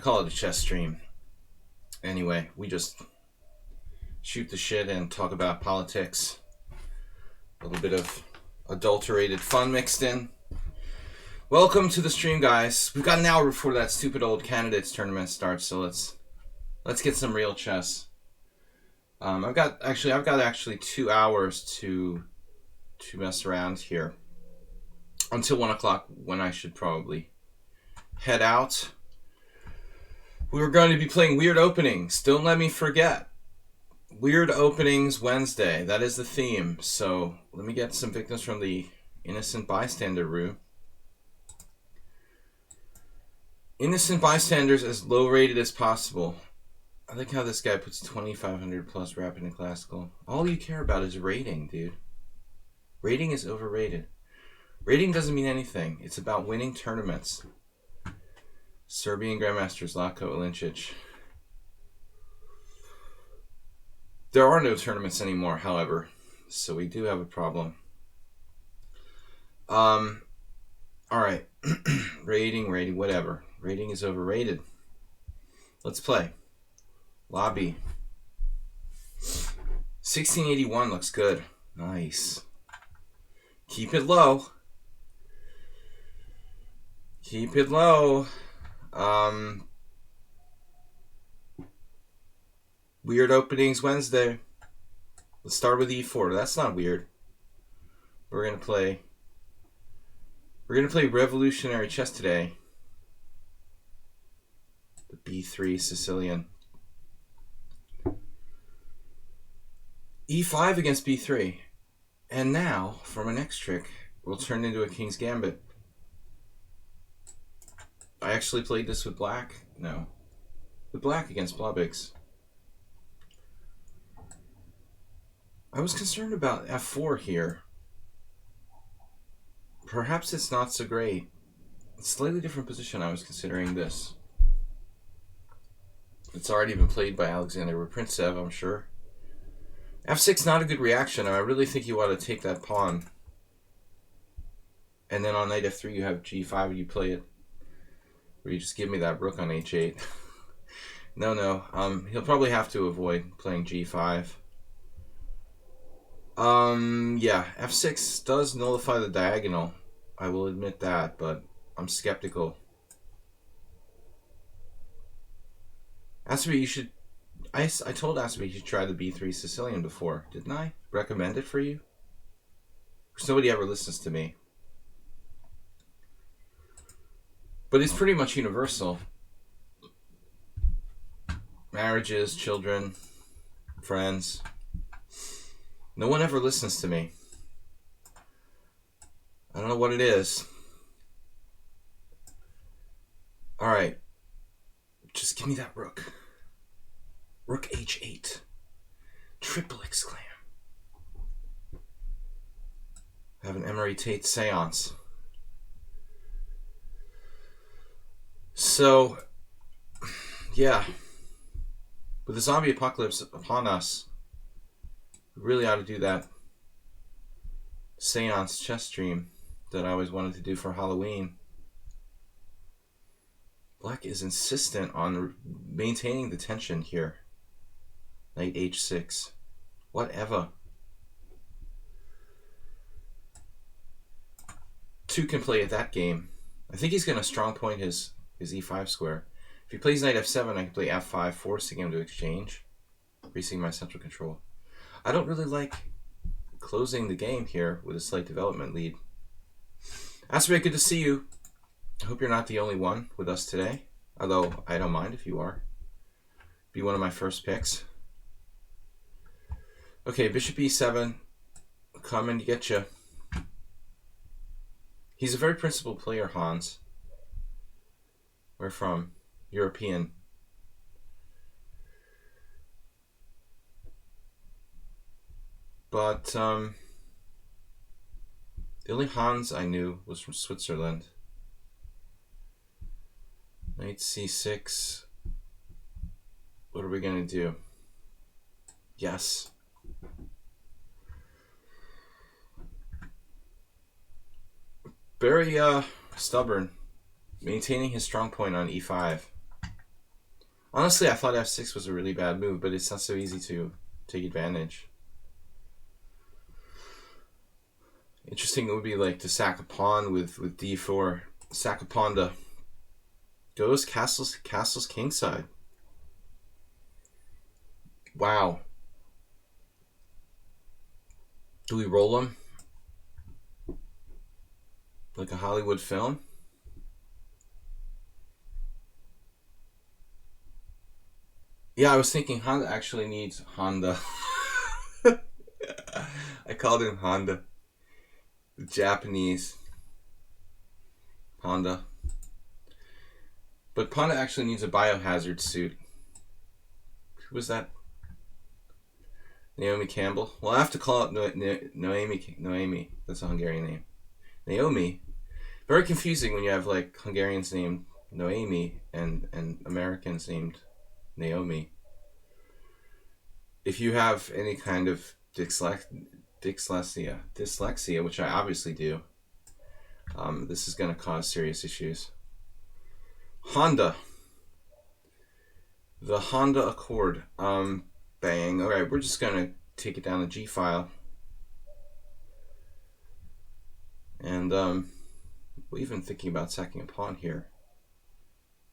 call it a chess stream. Anyway, we just shoot the shit and talk about politics. A little bit of adulterated fun mixed in. Welcome to the stream, guys. We've got an hour before that stupid old candidates tournament starts, so let's get some real chess. I've got 2 hours to mess around here until 1 o'clock, when I should probably head out. We were going to be playing Weird Openings. Don't let me forget. Weird Openings Wednesday. That is the theme. So let me get some victims from the innocent bystander room. Innocent bystanders as low rated as possible. I like how this guy puts 2,500 plus rapid and classical. All you care about is rating, dude. Rating is overrated. Rating doesn't mean anything. It's about winning tournaments. Serbian Grandmasters, Lako Ilincic. There are no tournaments anymore, however, so we do have a problem. Alright. Rating, whatever. Rating is overrated. Let's play. Lobby. 1681 looks good. Nice. Keep it low. Keep it low. Weird Openings Wednesday. Let's start with E4. That's not weird. We're gonna play revolutionary chess today. The B3 Sicilian. E5 against B3. And now, for my next trick, we'll turn into a King's Gambit. I actually played this with black. No. With black against Blobix. I was concerned about F4 here. Perhaps it's not so great. It's a slightly different position. I was considering this. It's already been played by Alexander Princev, I'm sure. F6 not a good reaction. I really think you ought to take that pawn. And then on knight F3 you have G5 and you play it. Or you just give me that rook on H8. No. He'll probably have to avoid playing G5. Yeah, F6 does nullify the diagonal. I will admit that, but I'm skeptical. Asabi, you should... I told Asabi you should try the B3 Sicilian before, didn't I? Recommend it for you? Because nobody ever listens to me. But it's pretty much universal. Marriages, children, friends. No one ever listens to me. I don't know what it is. Alright. Just give me that rook. Rook H8. Triple exclam. Have an Emery Tate seance. So, yeah. With the zombie apocalypse upon us, we really ought to do that seance chess stream that I always wanted to do for Halloween. Black is insistent on maintaining the tension here. Knight H6. Whatever. Two can play at that game. I think he's going to strong point his E5 square. If he plays knight F7, I can play F5, forcing him to exchange, increasing my central control. I don't really like closing the game here with a slight development lead. Aspirate, good to see you. I hope you're not the only one with us today, although I don't mind if you are. Be one of my first picks. Okay, bishop E7, coming to get you. He's a very principled player, Hans. Where from? European. But the only Hans I knew was from Switzerland. Knight C6. What are we gonna do? Yes. Very stubborn. Maintaining his strong point on E5. Honestly, I thought f6 was a really bad move, but it's not so easy to take advantage. Interesting it would be like to sack a pawn with d4. Sack a pawn to goes castles kingside. Wow. Do we roll them? Like a Hollywood film? Yeah, I was thinking Honda actually needs Honda. I called him Honda. The Japanese Honda. But Honda actually needs a biohazard suit. Who was that? Naomi Campbell? Well, I have to call it Noemi. That's a Hungarian name. Naomi. Very confusing when you have like Hungarians named Noemi and Americans named Naomi. If you have any kind of dyslexia, which I obviously do, this is going to cause serious issues. Honda. The Honda Accord. Bang. Alright, we're just going to take it down the G file. And we're even thinking about sacking a pawn here.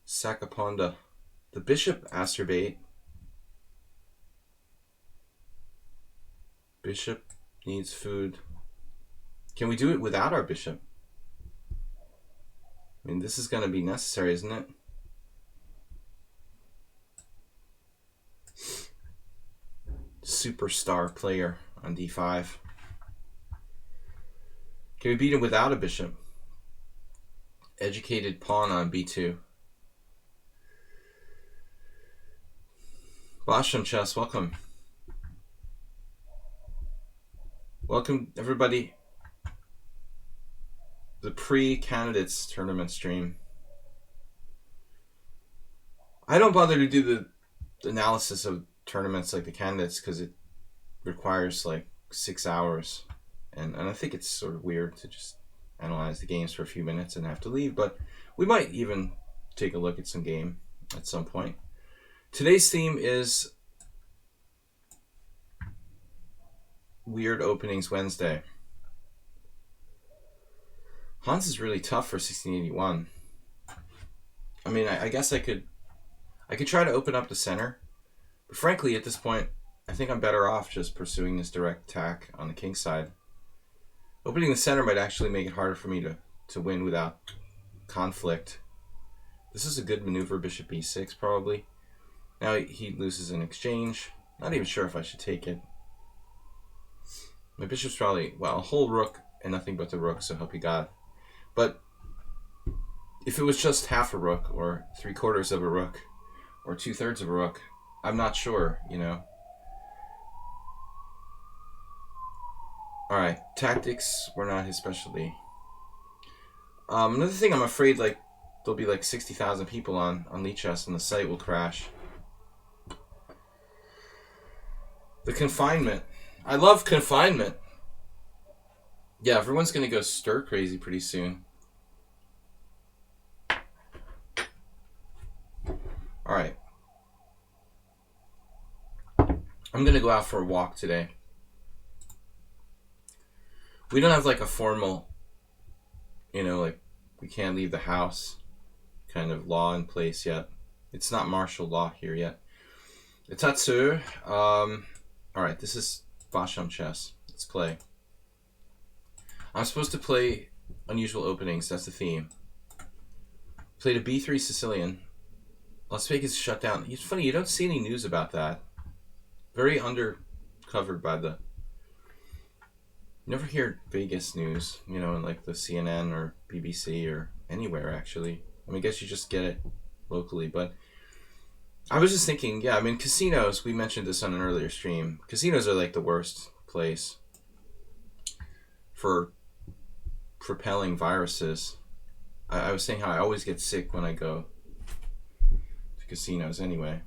Sack a pawn to the bishop acerbate. Bishop needs food. Can we do it without our bishop? I mean, this is going to be necessary, isn't it? Superstar player on d5. Can we beat him without a bishop? Educated pawn on b2. Basham Chess, welcome. Welcome, everybody. The pre-candidates tournament stream. I don't bother to do the analysis of tournaments like the candidates because it requires like 6 hours. And I think it's sort of weird to just analyze the games for a few minutes and have to leave. But we might even take a look at some game at some point. Today's theme is Weird Openings Wednesday. Hans is really tough for 1681. I mean, I guess I could try to open up the center. But frankly, at this point, I think I'm better off just pursuing this direct attack on the king side. Opening the center might actually make it harder for me to win without conflict. This is a good maneuver, bishop e6 probably. Now he loses an exchange. Not even sure if I should take it. My bishop's probably, well, a whole rook and nothing but the rook, so help you God. But if it was just half a rook or 3/4 of a rook or 2/3 of a rook, I'm not sure, you know. Alright, tactics were not his specialty. Another thing, I'm afraid like there'll be like 60,000 people on lichess and the site will crash. The confinement. I love confinement. Yeah, everyone's going to go stir crazy pretty soon. Alright. I'm going to go out for a walk today. We don't have like a formal, you know, like we can't leave the house kind of law in place yet. It's not martial law here yet. Itatsu. Alright, this is Basham Chess. Let's play. I'm supposed to play unusual openings. That's the theme. Played a b3 Sicilian. Las Vegas shut down. It's funny, you don't see any news about that. Very undercovered by the... You never hear Vegas news, you know, in like the CNN or BBC or anywhere, actually. I mean, I guess you just get it locally, but... I was just thinking, yeah, I mean, casinos, we mentioned this on an earlier stream. Casinos are like the worst place for propelling viruses. I was saying how I always get sick when I go to casinos anyway.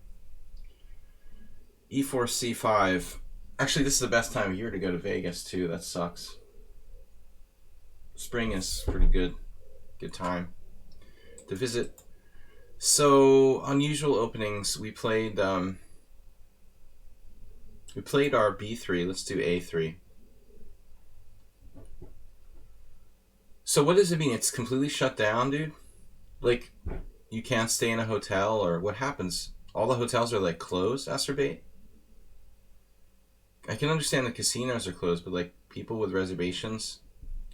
E4, C5. Actually, this is the best time of year to go to Vegas, too. That sucks. Spring is pretty good. Good time to visit So, unusual openings. We played our b3. Let's do a3. So what does it mean? It's completely shut down, dude? Like, you can't stay in a hotel, or what happens? All the hotels are, like, closed, Acerbate? I can understand the casinos are closed, but, like, people with reservations,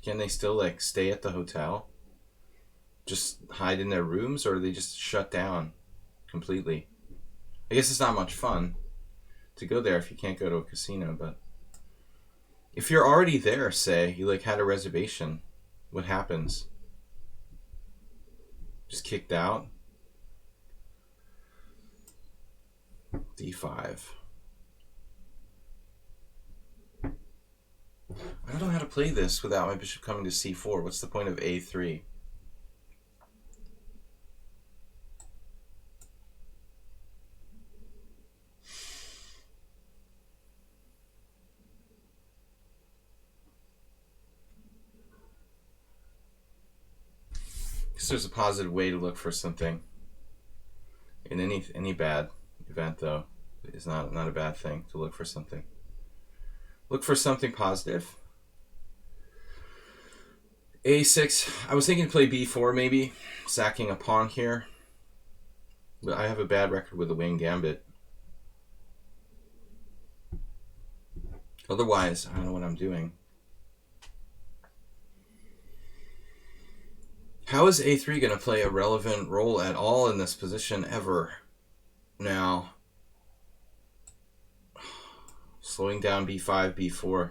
can they still, like, stay at the hotel? Just hide in their rooms, or are they just shut down completely? I guess it's not much fun to go there if you can't go to a casino, but if you're already there, say, you, like, had a reservation, what happens? Just kicked out? d5. I don't know how to play this without my bishop coming to c4. What's the point of a3? Because there's a positive way to look for something. In any bad event, though, it's not a bad thing to look for something. Look for something positive. a6. I was thinking to play b4 maybe, sacking a pawn here. But I have a bad record with the wing gambit. Otherwise, I don't know what I'm doing. How is a3 going to play a relevant role at all in this position ever? Now, slowing down b5, b4.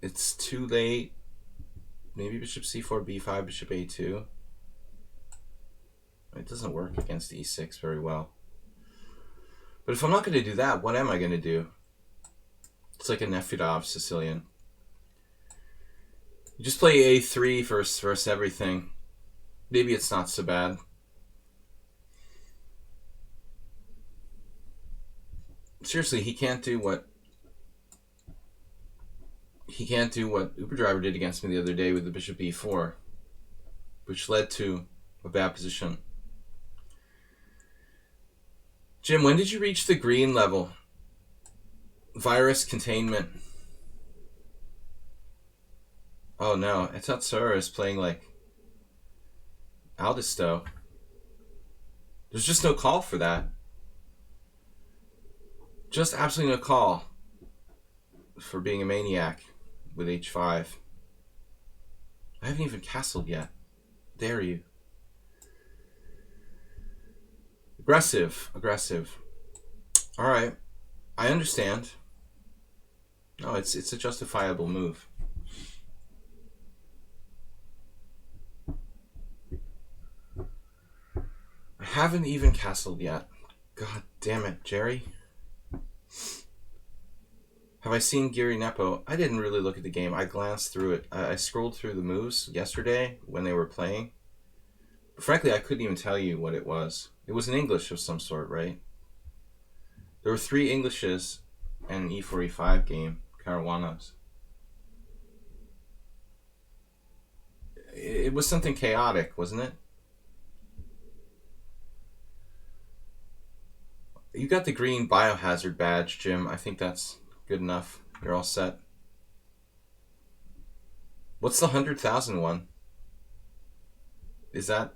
It's too late. Maybe bishop c4, b5, bishop a2. It doesn't work against e6 very well. But if I'm not going to do that, what am I going to do? It's like a Nefedov Sicilian. You just play a3 versus everything. Maybe it's not so bad. Seriously, he can't do what Uber Driver did against me the other day with the bishop e4, which led to a bad position. Jim, when did you reach the green level? Virus containment. Oh no, Etatsura is playing like Aldisto. There's just no call for that. Just absolutely no call for being a maniac with h5. I haven't even castled yet. Dare you. Aggressive. Alright. I understand. No, it's a justifiable move. I haven't even castled yet. God damn it, Jerry. Have I seen Giri Nepo? I didn't really look at the game. I glanced through it. I scrolled through the moves yesterday when they were playing. But frankly, I couldn't even tell you what it was. It was in English of some sort, right? There were 3 Englishes and an e4, e5 game. Caruanas. It was something chaotic, wasn't it? You got the green biohazard badge, Jim. I think that's good enough. You're all set. What's the 100,000 one? Is that...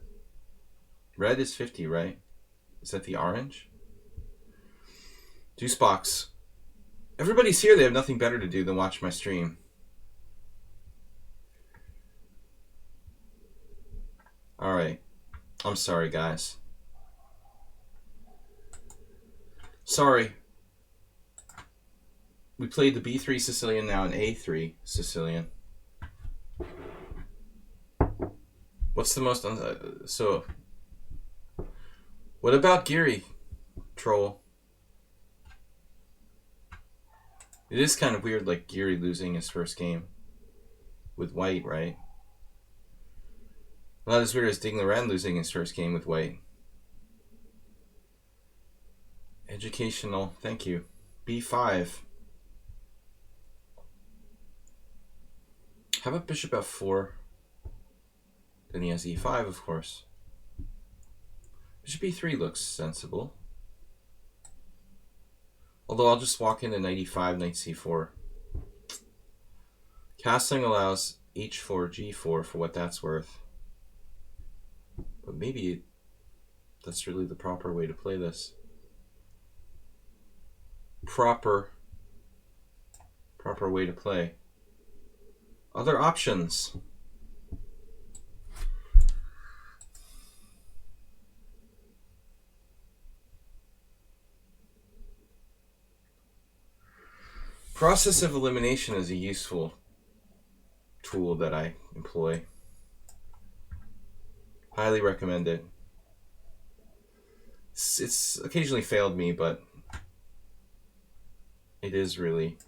Red is 50, right? Is that the orange? Juice box. Everybody's here. They have nothing better to do than watch my stream. Alright. I'm sorry, guys. Sorry. We played the b3 Sicilian, now an a3 Sicilian. What's the most... so... What about Giri, troll? It is kind of weird, like Giri losing his first game with white, right? Not as weird as Ding Liren losing his first game with white. Educational, thank you. b5. How about bishop f4? Then he has e5, of course. Bishop e3 looks sensible. Although I'll just walk into knight e5, knight c4. Castling allows h4, g4 for what that's worth. But maybe that's really the proper way to play this. Proper way to play. Other options. Process of elimination is a useful tool that I employ. Highly recommend it. It's occasionally failed me, but it is really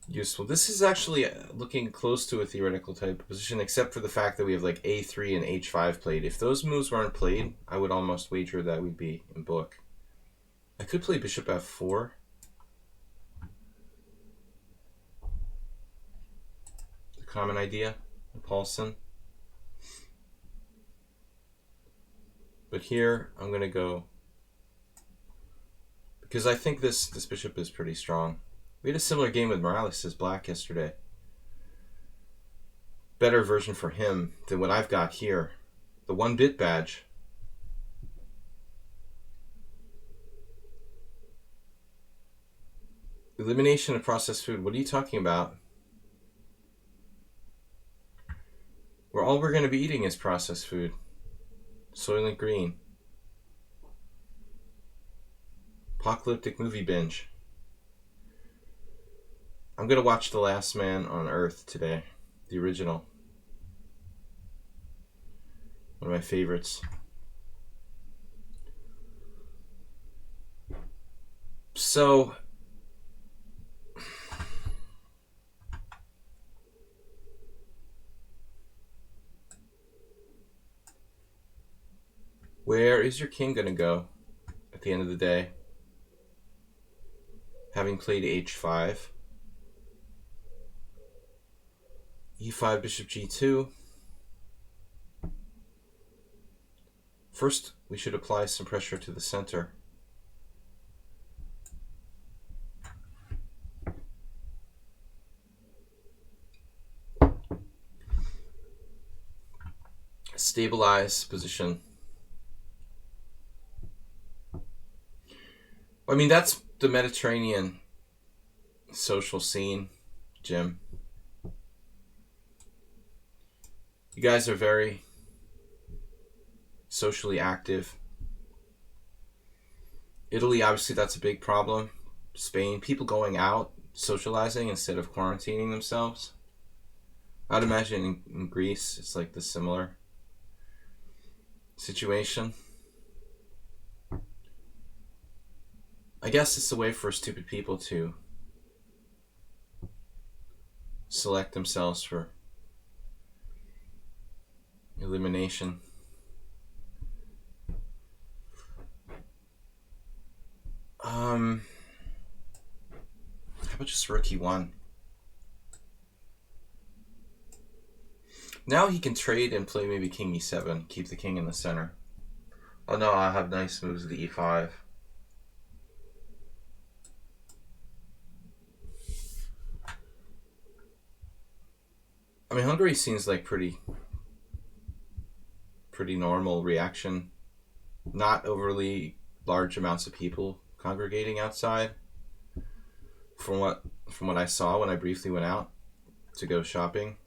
useful. This is actually looking close to a theoretical type of position, except for the fact that we have like a3 and h5 played. If those moves weren't played, I would almost wager that we'd be in book. I could play bishop f4. The common idea of Paulson. But here I'm going to go, because I think this bishop is pretty strong. We had a similar game with Morales as black yesterday. Better version for him than what I've got here. The 1-bit badge. Elimination of processed food. What are you talking about? All we're going to be eating is processed food. Soylent Green. Apocalyptic movie binge. I'm going to watch The Last Man on Earth today. The original. One of my favorites. So, where is your king going to go at the end of the day? Having played h5. e5, bishop g2. First, we should apply some pressure to the center. Stabilize position. I mean, that's the Mediterranean social scene, Jim. You guys are very socially active. Italy, obviously, that's a big problem. Spain, people going out, socializing instead of quarantining themselves. I'd imagine in Greece, it's like the similar situation. I guess it's a way for stupid people to select themselves for elimination. How about just rook e1? Now he can trade and play maybe king e7, keep the king in the center. Oh no, I have nice moves with the e5. I mean, Hungary seems like pretty normal reaction. Not overly large amounts of people congregating outside. From what I saw when I briefly went out to go shopping.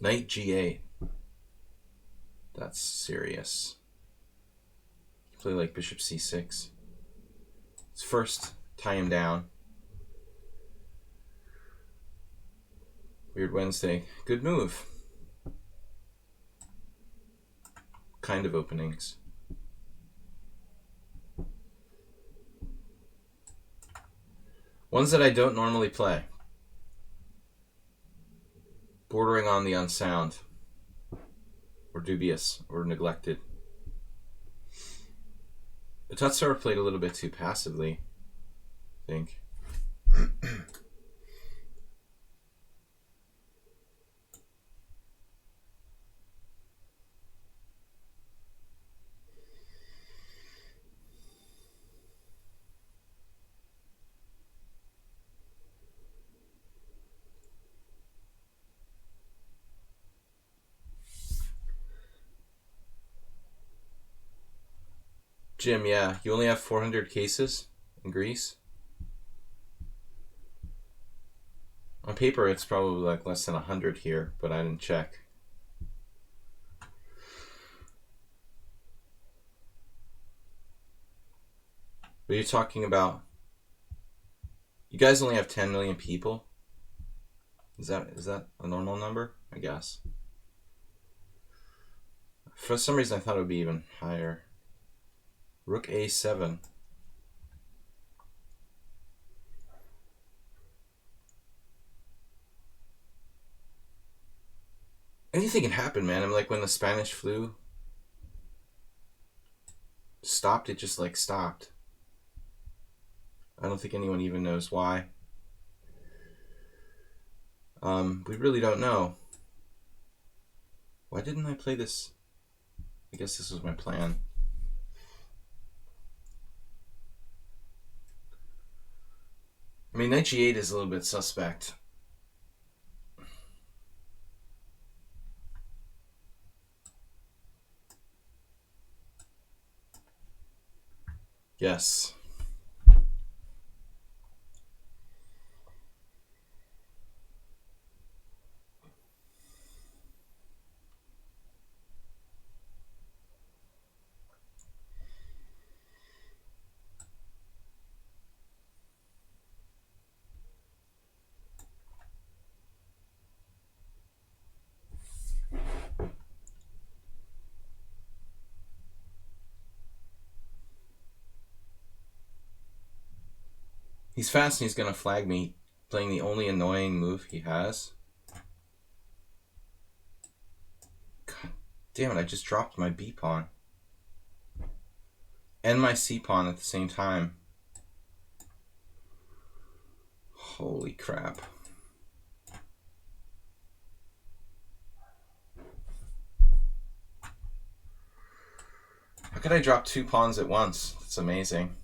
Knight g8. That's serious. Play like bishop c6. Let's first tie him down. Weird Wednesday. Good move. Kind of openings. Ones that I don't normally play. Bordering on the unsound. Or dubious. Or neglected. The Tutsar played a little bit too passively. think. Jim, yeah, you only have 400 cases in Greece. On paper, it's probably like less than 100 here, but I didn't check. What are you talking about? You guys only have 10 million people? Is that a normal number? I guess. For some reason, I thought it would be even higher. Rook A7. Anything can happen, man. I'm like, when the Spanish flu stopped, it just like stopped. I don't think anyone even knows why. We really don't know. Why didn't I play this? I guess this was my plan. I mean, knight g8 is a little bit suspect. Yes. He's fast and he's going to flag me, playing the only annoying move he has. God damn it, I just dropped my B pawn. And my C pawn at the same time. Holy crap. How could I drop 2 pawns at once? It's amazing.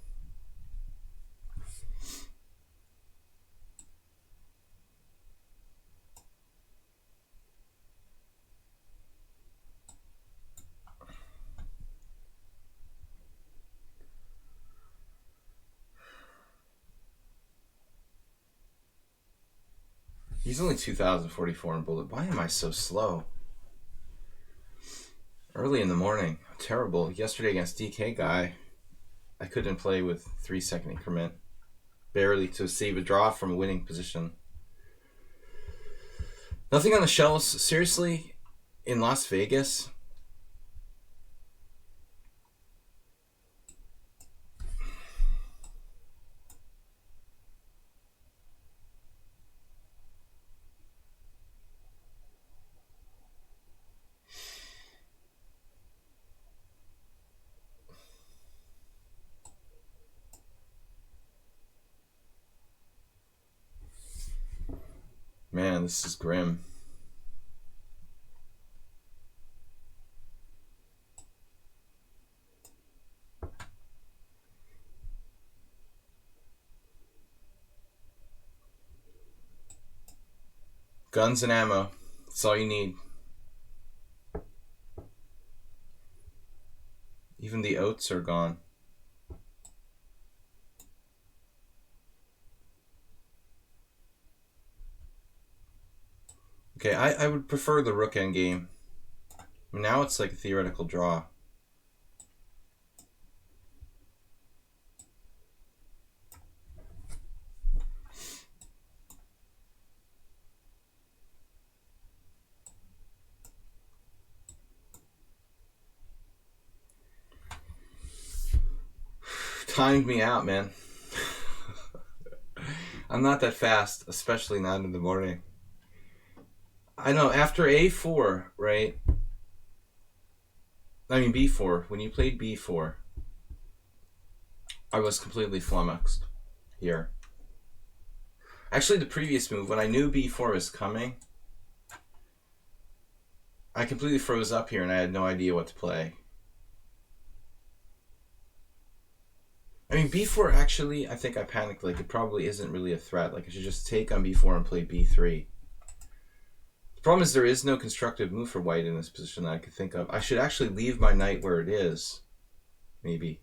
He's only 2,044 in bullet. Why am I so slow? Early in the morning. Terrible. Yesterday against DK guy, I couldn't play with 3-second increment. Barely to save a draw from a winning position. Nothing on the shelves. Seriously? In Las Vegas? Man, this is grim. Guns and ammo. That's all you need. Even the oats are gone. Okay, I would prefer the rook endgame. Now it's like a theoretical draw. Timed me out, man. I'm not that fast, especially not in the morning. I know, after A4, right? I mean B4. When you played B4, I was completely flummoxed. here. Actually, the previous move, when I knew b4 was coming, I completely froze up here and I had no idea what to play. I mean, b4 actually, I think I panicked. Like, it probably isn't really a threat. Like, I should just take on b4 and play b3. The problem is there is no constructive move for white in this position that I could think of. I should actually leave my knight where it is. Maybe.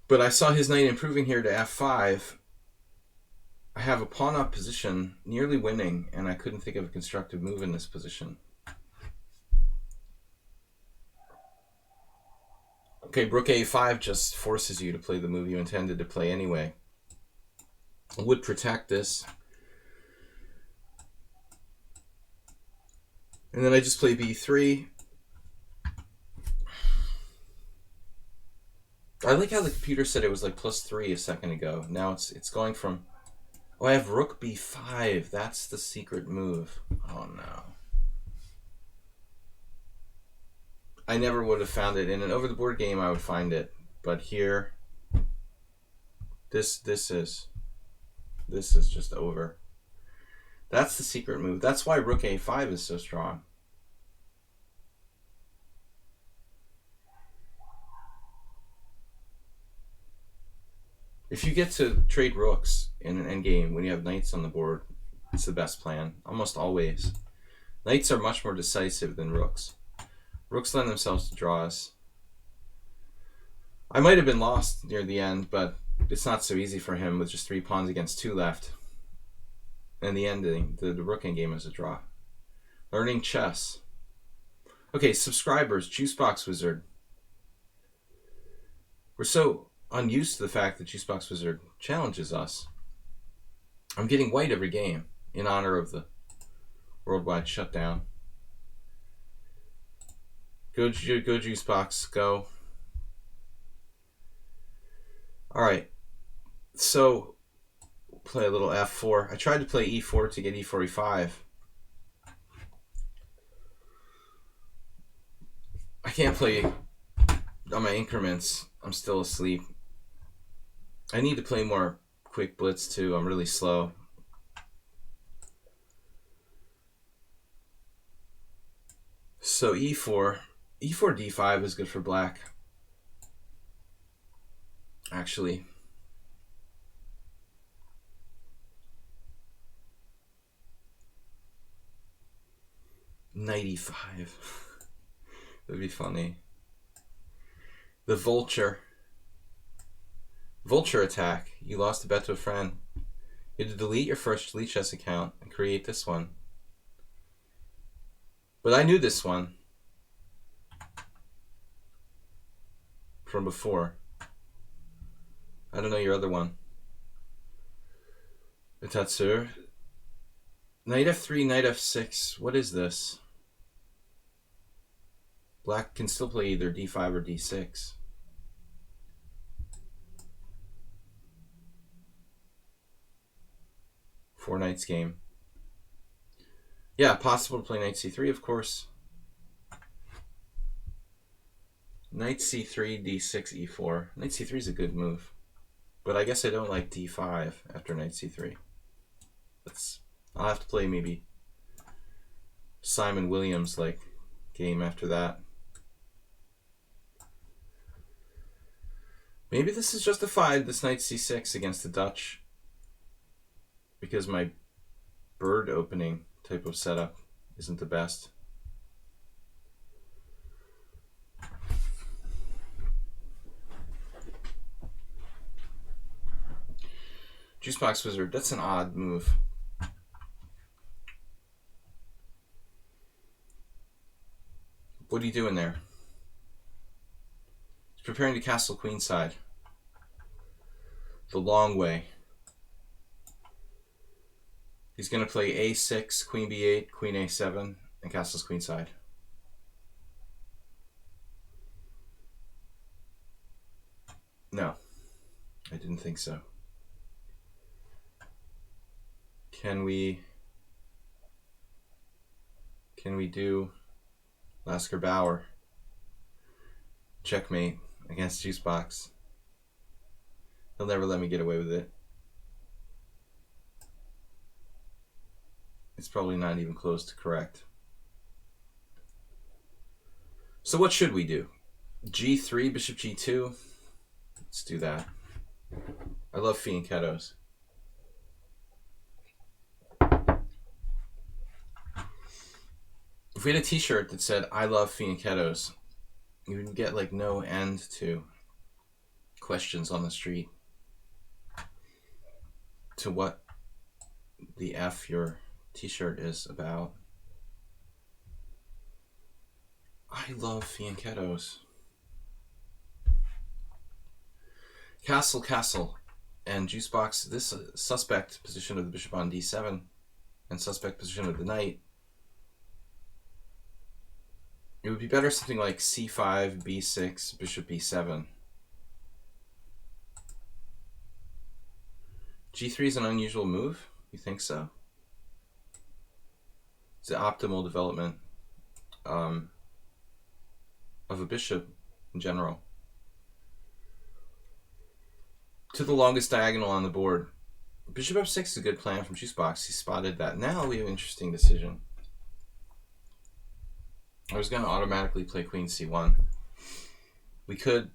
But I saw his knight improving here to f5. I have a pawn up position, nearly winning, and I couldn't think of a constructive move in this position. Okay, rook a5 just forces you to play the move you intended to play anyway. I would protect this. And then I just play b3. I like how the computer said it was like +3 a second ago. Now it's going from... Oh, I have rook b5. That's the secret move. Oh, no. I never would have found it. In an over-the-board game, I would find it. But here, this is just over. That's the secret move. That's why rook a5 is so strong. If you get to trade rooks in an endgame when you have knights on the board, it's the best plan, almost always. Knights are much more decisive than rooks. Rooks lend themselves to draws. I might have been lost near the end, but it's not so easy for him with just 3 pawns against 2 left. And the ending, the rook endgame is a draw. Learning chess. Okay, subscribers, Juicebox Wizard. We're so unused to the fact that Juicebox Wizard challenges us. I'm getting white every game in honor of the worldwide shutdown. Go Juicebox, go. Alright, so play a little f4. I tried to play e4 to get e4, e5. I can't play on my increments. I'm still asleep. I need to play more quick blitz too. I'm really slow. So e4 d5 is good for black. Actually, knight e5. That'd be funny. The vulture attack. You lost a bet to a friend. You had to delete your first lichess account and create this one. But I knew this one from before. I don't know your other one. Itatsur. Knight f3, knight f6. What is this? Black can still play either d5 or d6. Four knights game. Yeah, possible to play knight c3, of course. Knight c3, d6, e4. Knight c3 is a good move. But I guess I don't like d5 after knight c3. I'll have to play maybe Simon Williams like game after that. Maybe this is justified, this knight c6 against the Dutch, because my bird opening type of setup isn't the best. Juicebox Wizard, that's an odd move. What are you doing there? He's preparing to castle queenside. The long way. He's going to play a6, queen b8, queen a7, and castles queenside. No, I didn't think so. Can we do Lasker Bauer? Checkmate. against Juicebox. He'll never let me get away with it. It's probably not even close to correct. So what should we do? G3, bishop G2. Let's do that. I love fianchettos. If we had a t-shirt that said, I love fianchettos, you would get like no end to questions on the street to what the F your t-shirt is about. I love fianchettos. Castle, and Juicebox. This suspect position of the bishop on d7 and suspect position of the knight. It would be better something like c5, b6, bishop b7. g3 is an unusual move? You think so? It's the optimal development of a bishop in general. To the longest diagonal on the board. Bishop f6 is a good plan from Juicebox. He spotted that. Now we have an interesting decision. I was going to automatically play queen c1. We could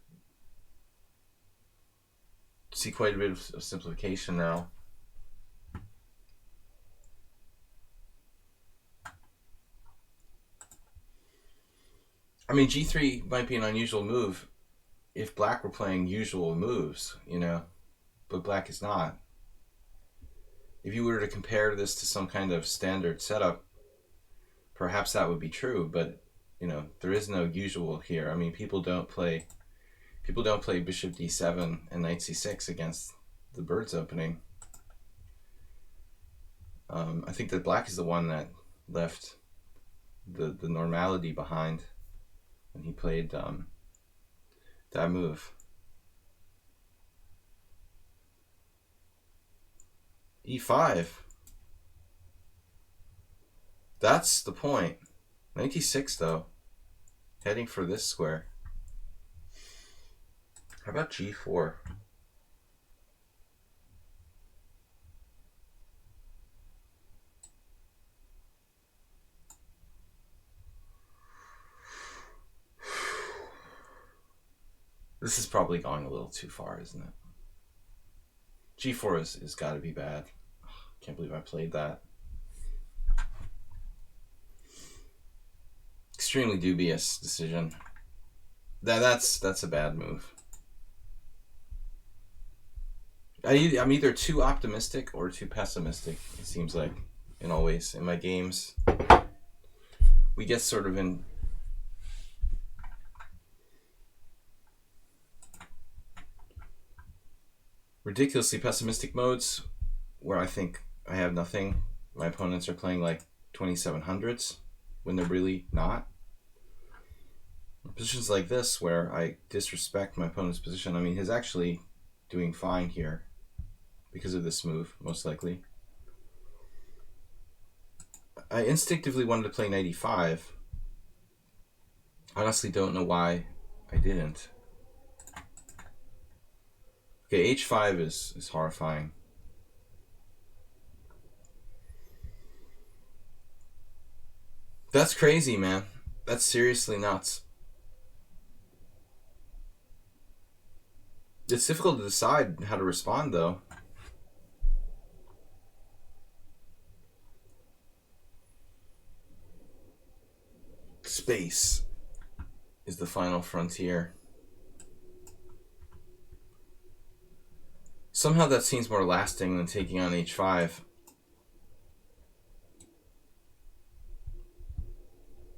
see quite a bit of simplification now. I mean, g3 might be an unusual move if black were playing usual moves, you know, but black is not. If you were to compare this to some kind of standard setup, perhaps that would be true, but you know, there is no usual here. I mean, people don't play bishop d7 and knight c6 against the bird's opening. I think that black is the one that left the normality behind when he played that move. e5. That's the point. Knight d6 though. Heading for this square. How about g4? This is probably going a little too far, isn't it? g4 is got to be bad. Can't believe I played that. Extremely dubious decision. That's a bad move. I'm either too optimistic or too pessimistic, it seems like, in all ways. In my games, we get sort of in ridiculously pessimistic modes where I think I have nothing. My opponents are playing like 2700s when they're really not. Positions like this where I disrespect my opponent's position. I mean, he's actually doing fine here because of this move, most likely. I instinctively wanted to play knight e5. Honestly, don't know why I didn't. Okay, h5 is horrifying. That's crazy, man. That's seriously nuts. It's difficult to decide how to respond, though. Space is the final frontier. Somehow that seems more lasting than taking on h5.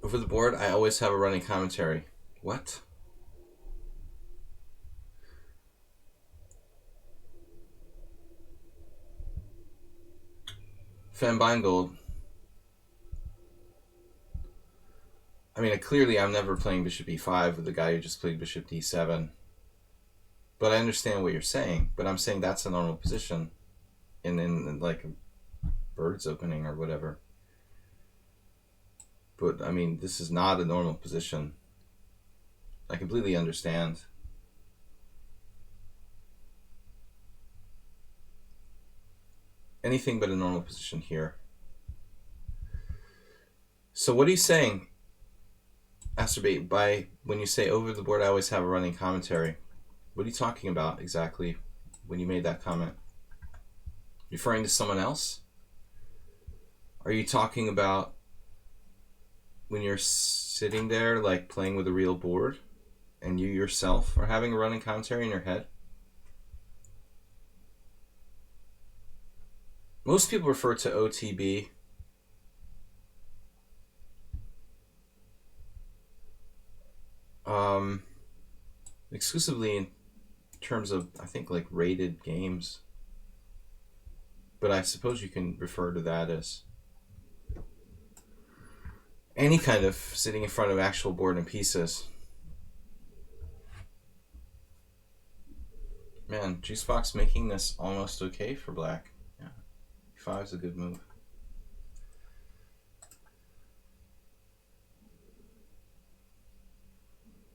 Over the board, I always have a running commentary. What? Van Beingold. I mean, clearly I'm never playing bishop e5 with the guy who just played bishop d7. But I understand what you're saying. But I'm saying that's a normal position in like a bird's opening or whatever. But I mean, this is not a normal position. I completely understand. anything but a normal position here. So what are you saying, Astrobate, by when you say over the board I always have a running commentary? What are you talking about exactly when you made that comment? Referring to someone else? Are you talking about when you're sitting there like playing with a real board and you yourself are having a running commentary in your head? Most people refer to OTB exclusively in terms of, I think, like rated games. But I suppose you can refer to that as any kind of sitting in front of actual board and pieces. Man, Juicebox making this almost okay for black. Yeah, e5 is a good move.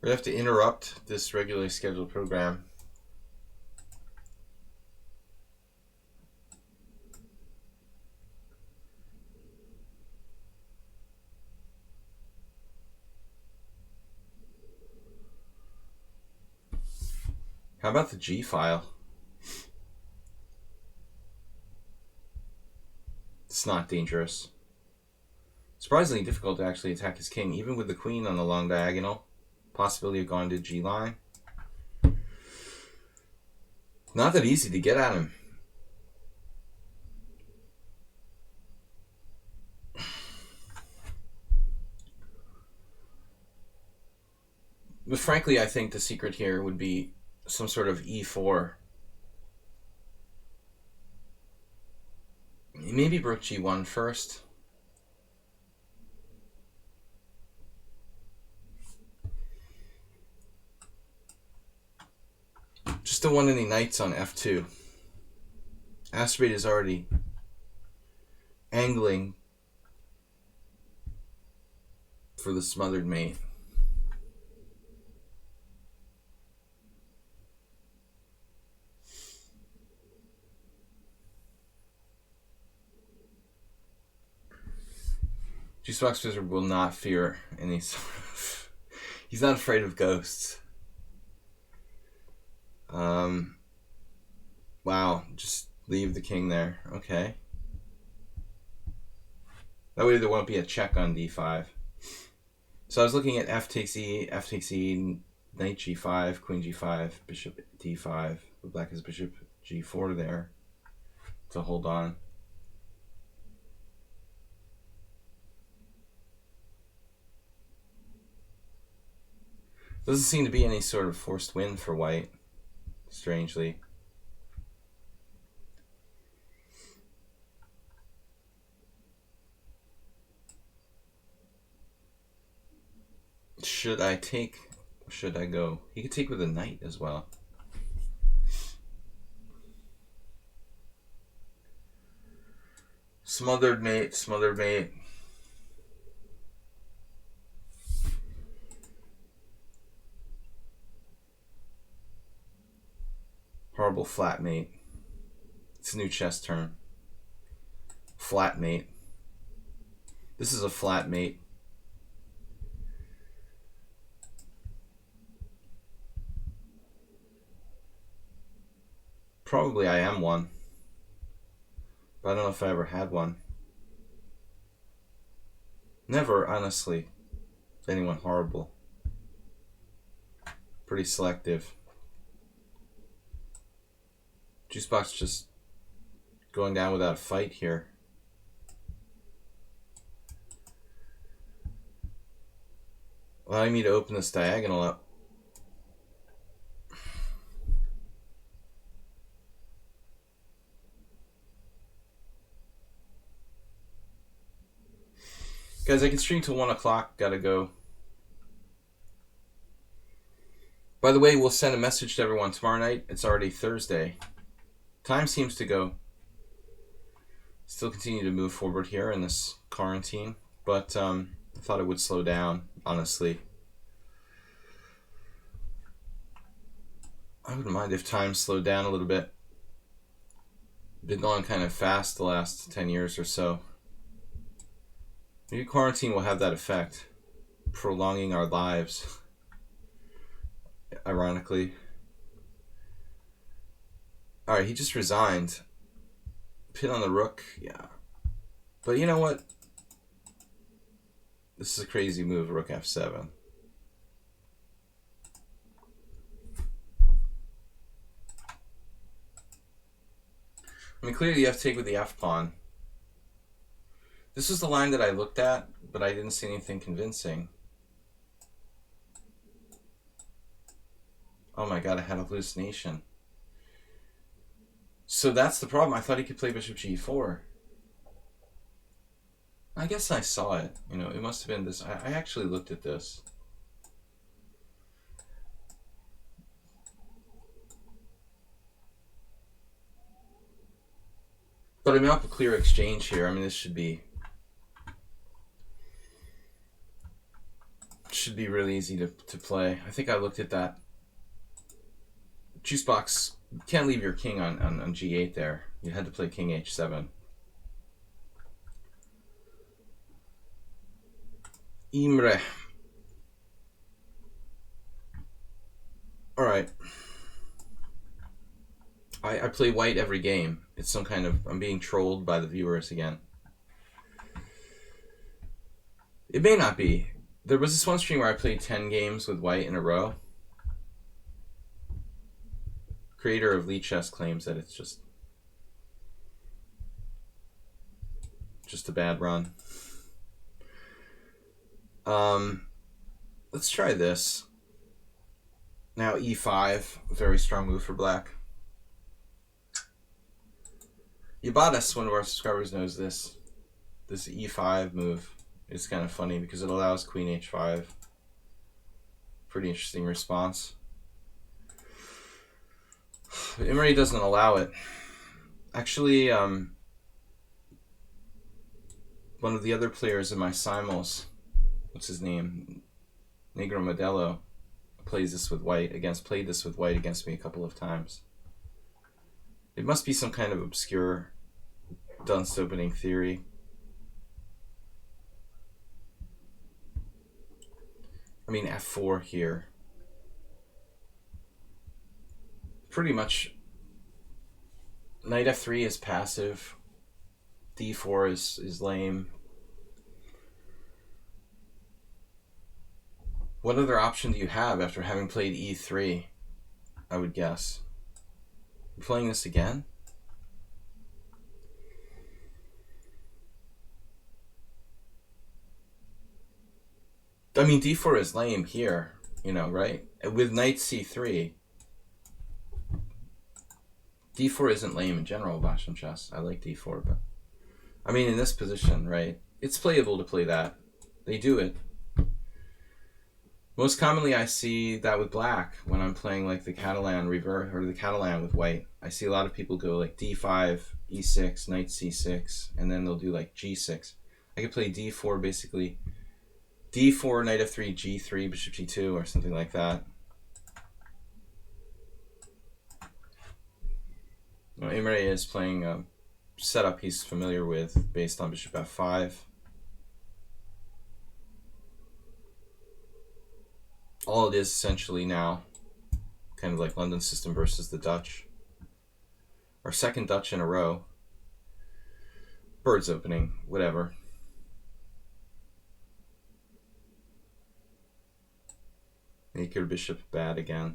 We're going to have to interrupt this regularly scheduled program. How about the G file? It's not dangerous. Surprisingly difficult to actually attack his king, even with the queen on the long diagonal. Possibility of going to G line. Not that easy to get at him. But frankly, I think the secret here would be some sort of E4. Maybe broke G1 first. Just don't want any knights on F2. Astrobate is already angling for the smothered mate. Juicebox Wizard will not fear any sort of... He's not afraid of ghosts. Wow, just leave the king there. Okay. That way there won't be a check on d5. So I was looking at f takes e, knight g5, queen g5, bishop d5. Black has bishop g4 there to hold on. Doesn't seem to be any sort of forced win for white, strangely. Should I take, or should I go? He could take with a knight as well. Smothered mate, smothered mate. Horrible flat mate. It's a new chess term. Flat mate. This is a flat mate. Probably I am one. But I don't know if I ever had one. Never, honestly. Anyone horrible. Pretty selective. Juicebox just going down without a fight here. Allowing me to open this diagonal up. Guys, I can stream till 1 o'clock. Gotta go. By the way, we'll send a message to everyone tomorrow night. It's already Thursday. Time seems to go. Still continue to move forward here in this quarantine. But I thought it would slow down, honestly. I wouldn't mind if time slowed down a little bit. Been going kind of fast the last 10 years or so. Maybe quarantine will have that effect, prolonging our lives, ironically. Alright, he just resigned. Pin on the rook, yeah. But you know what? This is a crazy move, rook f7. I mean, clearly you have to take with the f-pawn. This was the line that I looked at, but I didn't see anything convincing. Oh my god, I had a hallucination. So that's the problem. I thought he could play bishop g4. I guess I saw it. You know, it must have been this. I actually looked at this. But I mean, up a clear exchange here. I mean, this should be really easy to play. I think I looked at that. Juice box, you can't leave your king on g8 there. You had to play king h7. Imre. Alright. I play white every game. It's some kind of... I'm being trolled by the viewers again. It may not be. There was this one stream where I played 10 games with white in a row. Creator of lichess claims that it's just a bad run. Let's try this. Now e5, a very strong move for black. Yabadas, one of our subscribers, knows this. This e5 move is kind of funny because it allows queen h5. Pretty interesting response. But Imre doesn't allow it. Actually, one of the other players in my simul's, what's his name? Negro Modelo, played this with white against me a couple of times. It must be some kind of obscure dunce opening theory. I mean, f4 here. Pretty much, knight f3 is passive. d4 is lame. What other option do you have after having played e3? I would guess. You're playing this again? I mean, d4 is lame here, you know, right? With knight c3. d4 isn't lame in general, Basham chess. I like d4, but... I mean, in this position, right? It's playable to play that. They do it. Most commonly, I see that with black when I'm playing like the Catalan reverse or the Catalan with white. I see a lot of people go like d5, e6, knight c6, and then they'll do like g6. I could play d4 basically, d4, knight f3, g3, bishop g2, or something like that. Now, Imre is playing a setup he's familiar with based on bishop f5. All it is essentially now, kind of like London system versus the Dutch. Our second Dutch in a row. Birds opening, whatever. Make your bishop bad again.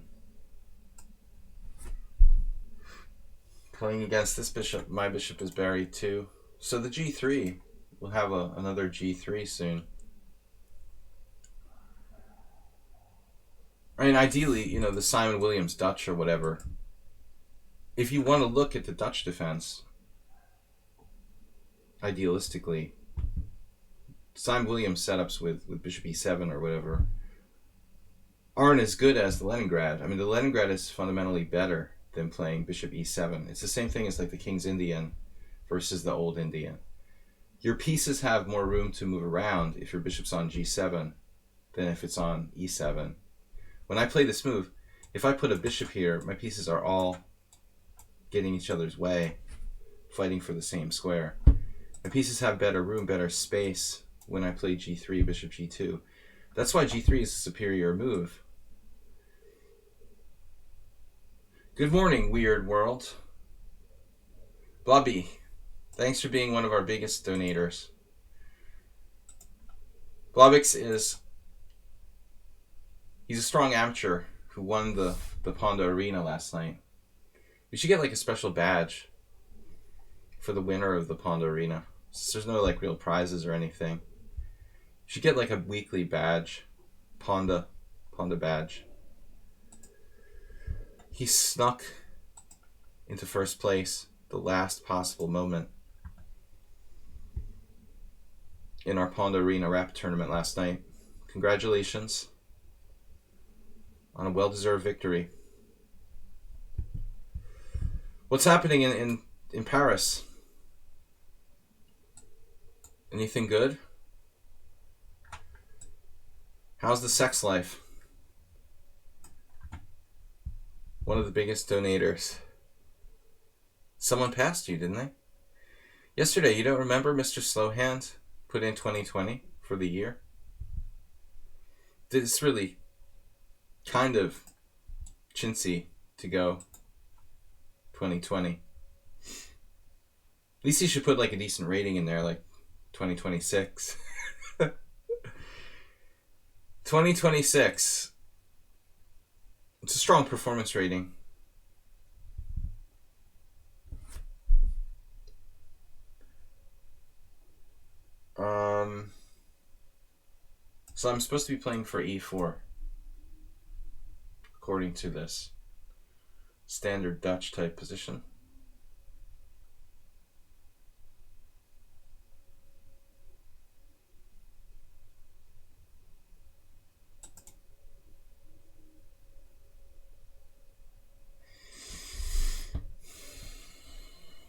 Playing against this bishop, my bishop is buried too. So the g3, we'll have another g3 soon. I mean, ideally, you know, the Simon Williams Dutch or whatever. If you want to look at the Dutch defense, idealistically, Simon Williams setups with bishop e7 or whatever aren't as good as the Leningrad. I mean, the Leningrad is fundamentally better than playing bishop e7. It's the same thing as like the King's Indian versus the Old Indian. Your pieces have more room to move around if your bishop's on g7 than if it's on e7. When I play this move, if I put a bishop here, my pieces are all getting each other's way. fighting for the same square. My pieces have better room, better space when I play g3, bishop g2. That's why g3 is a superior move. Good morning, Weird World. Blobby, thanks for being one of our biggest donators. Blobix he's a strong amateur who won the Ponda Arena last night. We should get like a special badge for the winner of the Ponda Arena. Since there's no like real prizes or anything. You should get like a weekly badge. Ponda badge. He snuck into first place the last possible moment in our Ponda Arena Rapid Tournament last night. Congratulations on a well-deserved victory. What's happening in Paris? Anything good? How's the sex life? One of the biggest donators. Someone passed you, didn't they? Yesterday, you don't remember Mr. Slowhand put in 2020 for the year? It's really kind of chintzy to go 2020. At least you should put like a decent rating in there, like 2026. 2026. It's a strong performance rating. So I'm supposed to be playing for e4, according to this standard Dutch type position.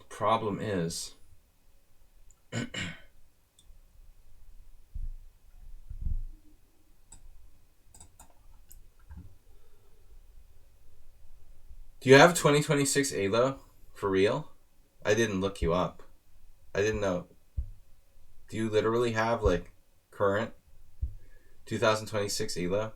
Problem is do you have 2026 ALO for real? I didn't look you up. I didn't know. Do you literally have like current 2026 ALO?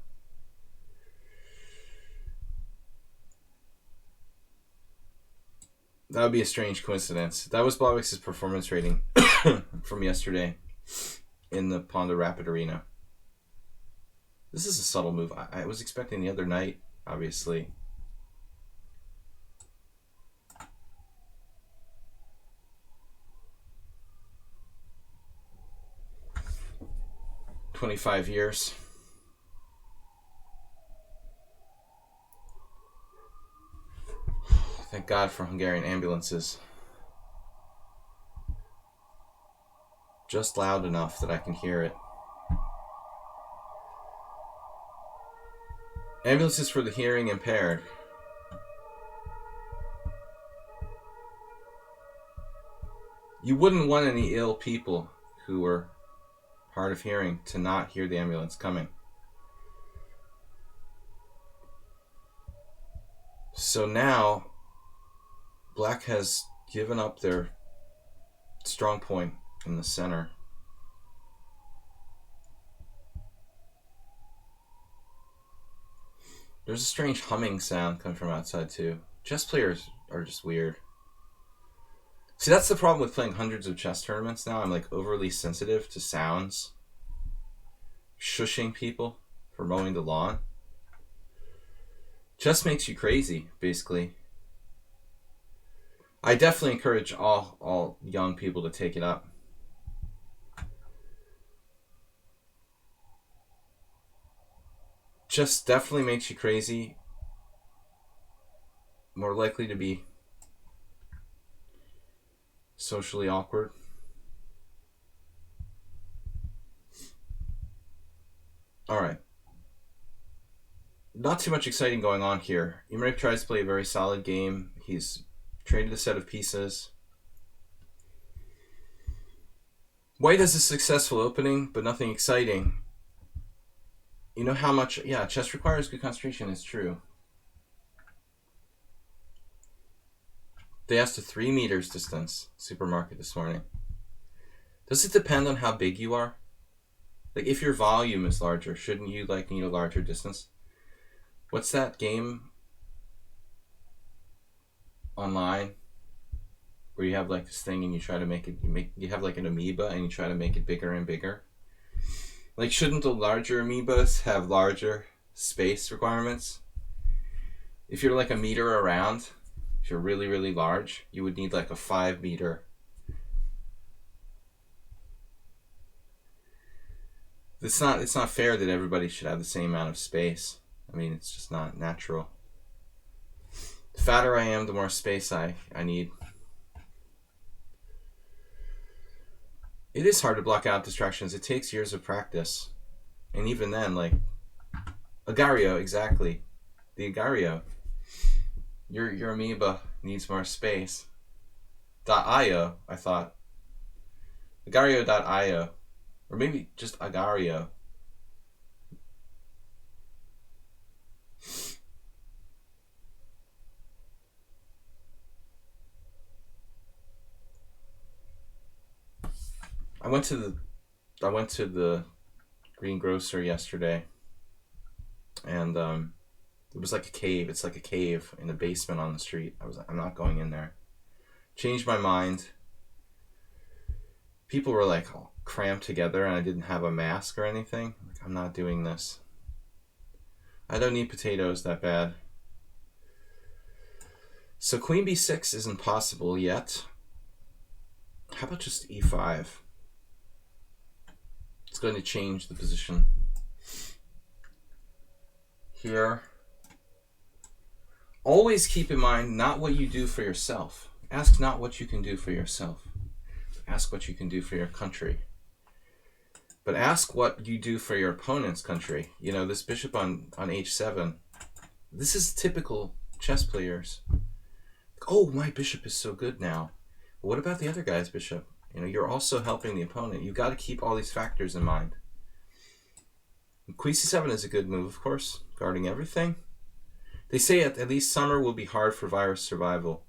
That would be a strange coincidence. That was Blobix's performance rating from yesterday in the Ponda Rapid Arena. This is a subtle move. I was expecting the other night, obviously. "25 years. Thank God for Hungarian ambulances. Just loud enough that I can hear it. Ambulances for the hearing impaired. You wouldn't want any ill people who were hard of hearing to not hear the ambulance coming. So now Black has given up their strong point in the center. There's a strange humming sound coming from outside too. Chess players are just weird. See, that's the problem with playing hundreds of chess tournaments now. I'm like overly sensitive to sounds. Shushing people for mowing the lawn. Chess makes you crazy, basically. I definitely encourage all young people to take it up. Just definitely makes you crazy. More likely to be socially awkward. Alright. Not too much exciting going on here. Imre tries to play a very solid game. He's traded a set of pieces. White has a successful opening, but nothing exciting. You know how much... Yeah, chess requires good concentration, it's true. They asked a 3 meters distance supermarket this morning. Does it depend on how big you are? Like, if your volume is larger, shouldn't you like need a larger distance? What's that game online where you have like this thing and you try to make it, you have like an amoeba and you try to make it bigger and bigger? Like, shouldn't the larger amoebas have larger space requirements? If you're like a meter around, if you're really, really large, you would need like a 5 meter. It's not fair that everybody should have the same amount of space. I mean, it's just not natural. The fatter I am, the more space I need. It is hard to block out distractions. It takes years of practice. And even then, like, Agario, exactly. The Agario. Your amoeba needs more space. .io, I thought. Agario.io. Or maybe just Agario. I went to the greengrocer yesterday, and it was like a cave. It's like a cave in a basement on the street. I'm not going in there. Changed my mind. People were like all crammed together, and I didn't have a mask or anything. Like, I'm not doing this. I don't need potatoes that bad. So queen b6 isn't possible yet. How about just e5? It's going to change the position. Here. Always keep in mind not what you do for yourself. Ask not what you can do for yourself. Ask what you can do for your country. But ask what you do for your opponent's country. You know, this bishop on h7. This is typical chess players. Oh, my bishop is so good now. What about the other guy's bishop? You know, you're also helping the opponent. You've got to keep all these factors in mind. Queen c7 is a good move, of course, guarding everything. They say at least summer will be hard for virus survival.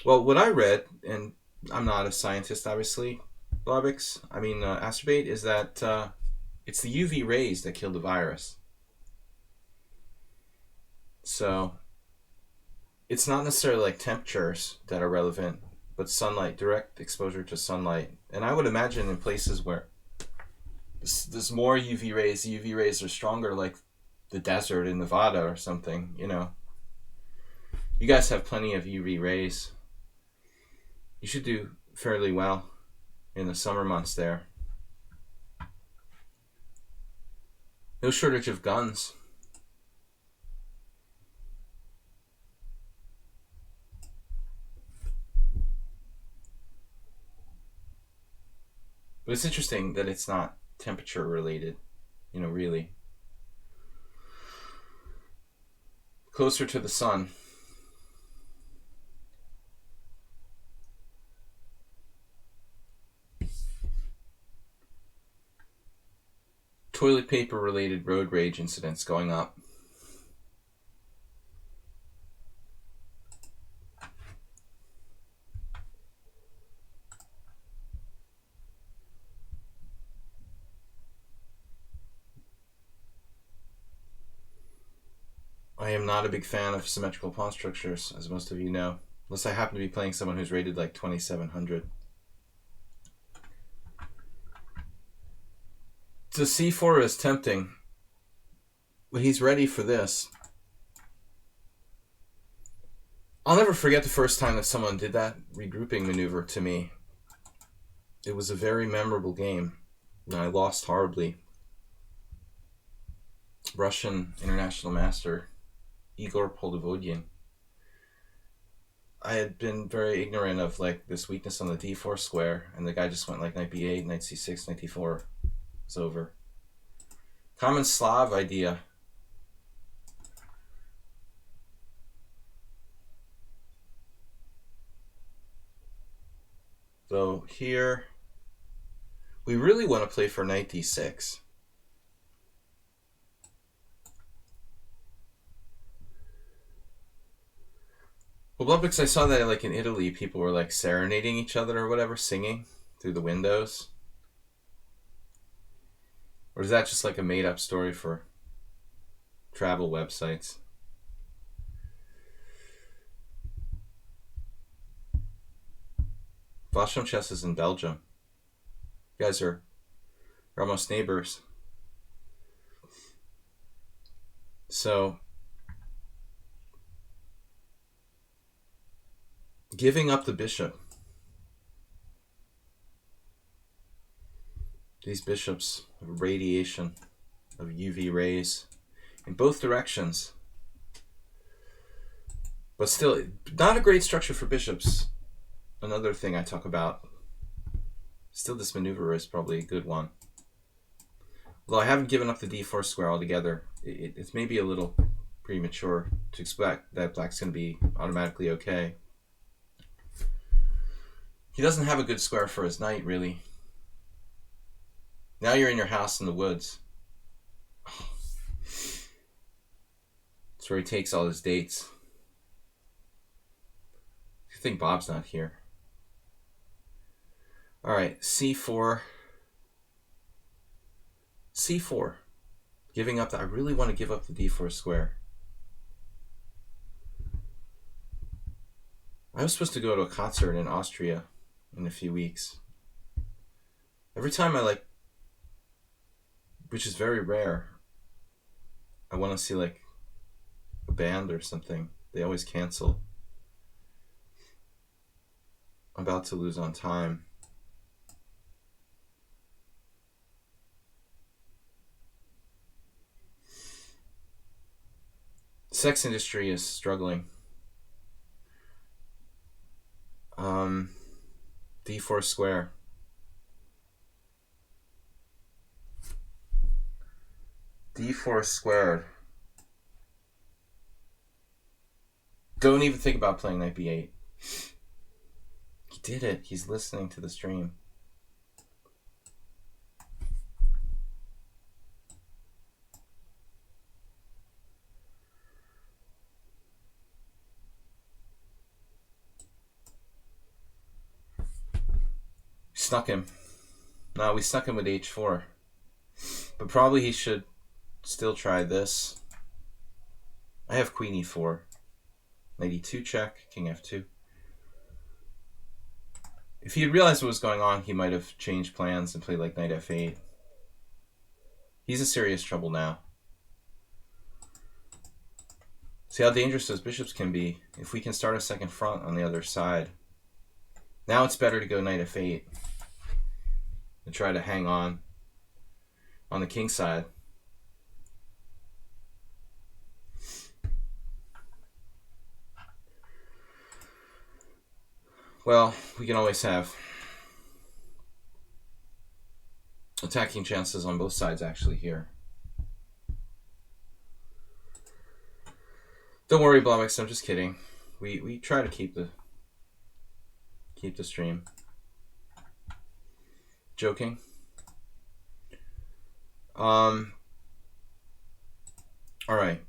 Well, what I read, and I'm not a scientist, obviously, Astrobate, is that it's the UV rays that kill the virus. So it's not necessarily like temperatures that are relevant, but sunlight, direct exposure to sunlight. And I would imagine in places where there's more UV rays, the UV rays are stronger, like the desert in Nevada or something, you know. You guys have plenty of UV rays. You should do fairly well in the summer months there. No shortage of guns. But it's interesting that it's not temperature related, you know, really. Closer to the sun. Toilet paper related road rage incidents going up. I am not a big fan of symmetrical pawn structures, as most of you know, unless I happen to be playing someone who's rated like 2700. So c4 is tempting, but he's ready for this. I'll never forget the first time that someone did that regrouping maneuver to me. It was a very memorable game, and I lost horribly. Russian international master Igor Polivodian. I had been very ignorant of like this weakness on the d4 square, and the guy just went like knight b8, knight c6, knight d4. It's over. Common Slav idea. So here, we really want to play for knight d6. Well, Well, because I saw that like in Italy, people were like serenading each other or whatever, singing through the windows. Or is that just like a made-up story for travel websites? Vashon Chess is in Belgium. You guys are almost neighbors. So, giving up the bishop. These bishops have radiation of UV rays in both directions. But still, not a great structure for bishops. Another thing I talk about. Still, this maneuver is probably a good one. Although I haven't given up the d4 square altogether, it's maybe a little premature to expect that black's going to be automatically okay. He doesn't have a good square for his knight, really. Now you're in your house in the woods. That's where he takes all his dates. I think Bob's not here. All right, c4. c4. Giving up I really want to give up the d4 square. I was supposed to go to a concert in Austria in a few weeks. Every time which is very rare, I want to see like a band or something. They always cancel. I'm about to lose on time. Sex industry is struggling. d4 square. d4 squared. Don't even think about playing knight b8. He did it. He's listening to the stream. Snuck him. No, we snuck him with h4. But probably he should still try this. I have queen e4. Knight e2 check, king f2. If he had realized what was going on, he might have changed plans and played like knight f8. He's in serious trouble now. See how dangerous those bishops can be if we can start a second front on the other side. Now it's better to go knight f8 and try to hang on the king side. Well, we can always have attacking chances on both sides actually here. Don't worry, Blomix, I'm just kidding. We try to keep the stream. Joking. All right.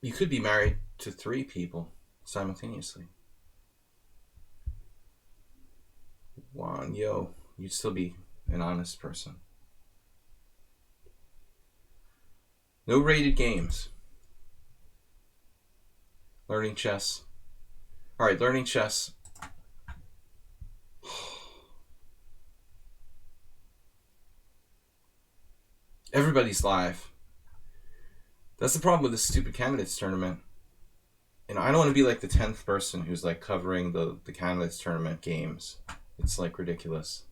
You could be married to 3 people simultaneously. Juan, yo, you'd still be an honest person. No rated games. Learning chess. All right, learning chess. Everybody's live. That's the problem with this stupid candidates tournament. And I don't want to be like the 10th person who's like covering the candidates tournament games. It's like ridiculous.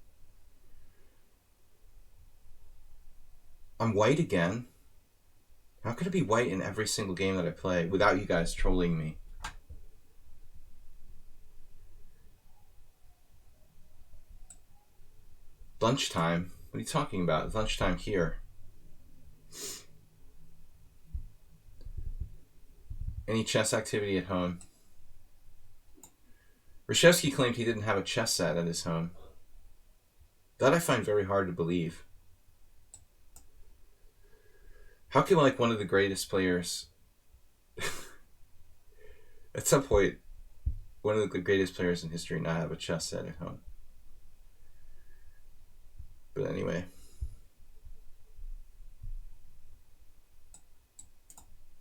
I'm white again. How could it be white in every single game that I play without you guys trolling me? Lunchtime? What are you talking about? It's lunchtime here. Any chess activity at home? Reshevsky claimed he didn't have a chess set at his home. That I find very hard to believe. How can like one of the greatest players At some point, one of the greatest players in history not have a chess set at home. But anyway.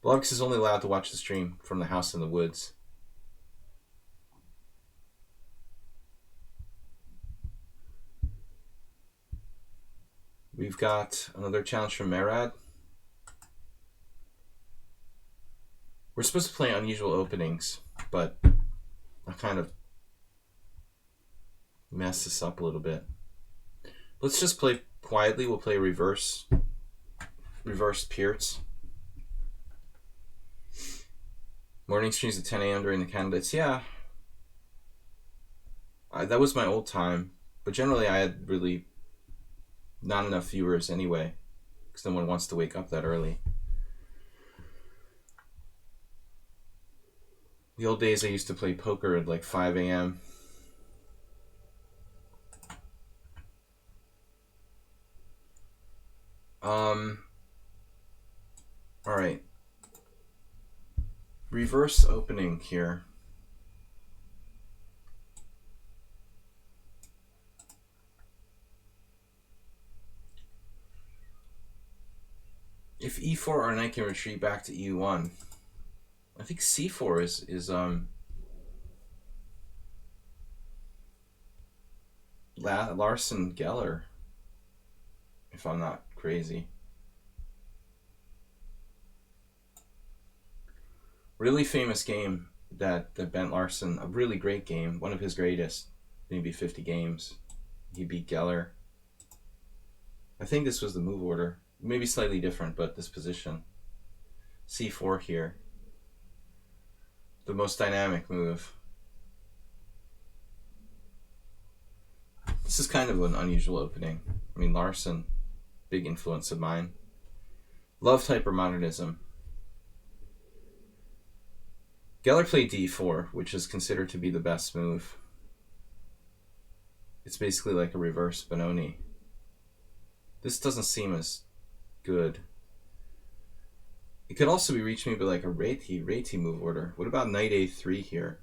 Bloggs is only allowed to watch the stream from the house in the woods. We've got another challenge from Merad. We're supposed to play unusual openings, but I kind of messed this up a little bit. Let's just play quietly. We'll play reverse Pierce. Morning streams at 10 a.m. during the candidates. Yeah. That was my old time. But generally I had really not enough viewers anyway, because no one wants to wake up that early. The old days I used to play poker at like 5 a.m. All right. Reverse opening here. If e4, our knight can retreat back to e1. I think c4 is Larson Geller, if I'm not crazy. Really famous game that Bent Larson, a really great game, one of his greatest, maybe 50 games. He beat Geller. I think this was the move order. Maybe slightly different, but this position. c4 here. The most dynamic move. This is kind of an unusual opening. I mean, Larson, big influence of mine. Loved hypermodernism. Geller played d4, which is considered to be the best move. It's basically like a reverse Benoni. This doesn't seem as good. It could also be reached maybe like a Reti move order. What about knight a3 here?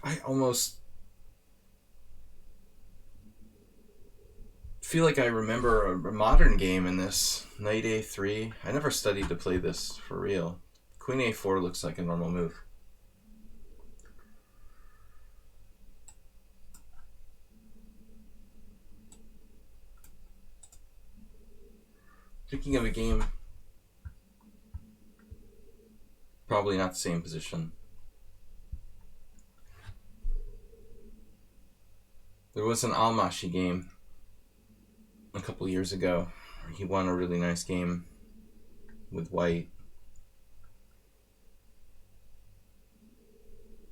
I almost feel like I remember a modern game in this. Knight a3. I never studied to play this for real. Queen a4 looks like a normal move. Thinking of a game, probably not the same position. There was an Almashi game a couple years ago. He won a really nice game with white.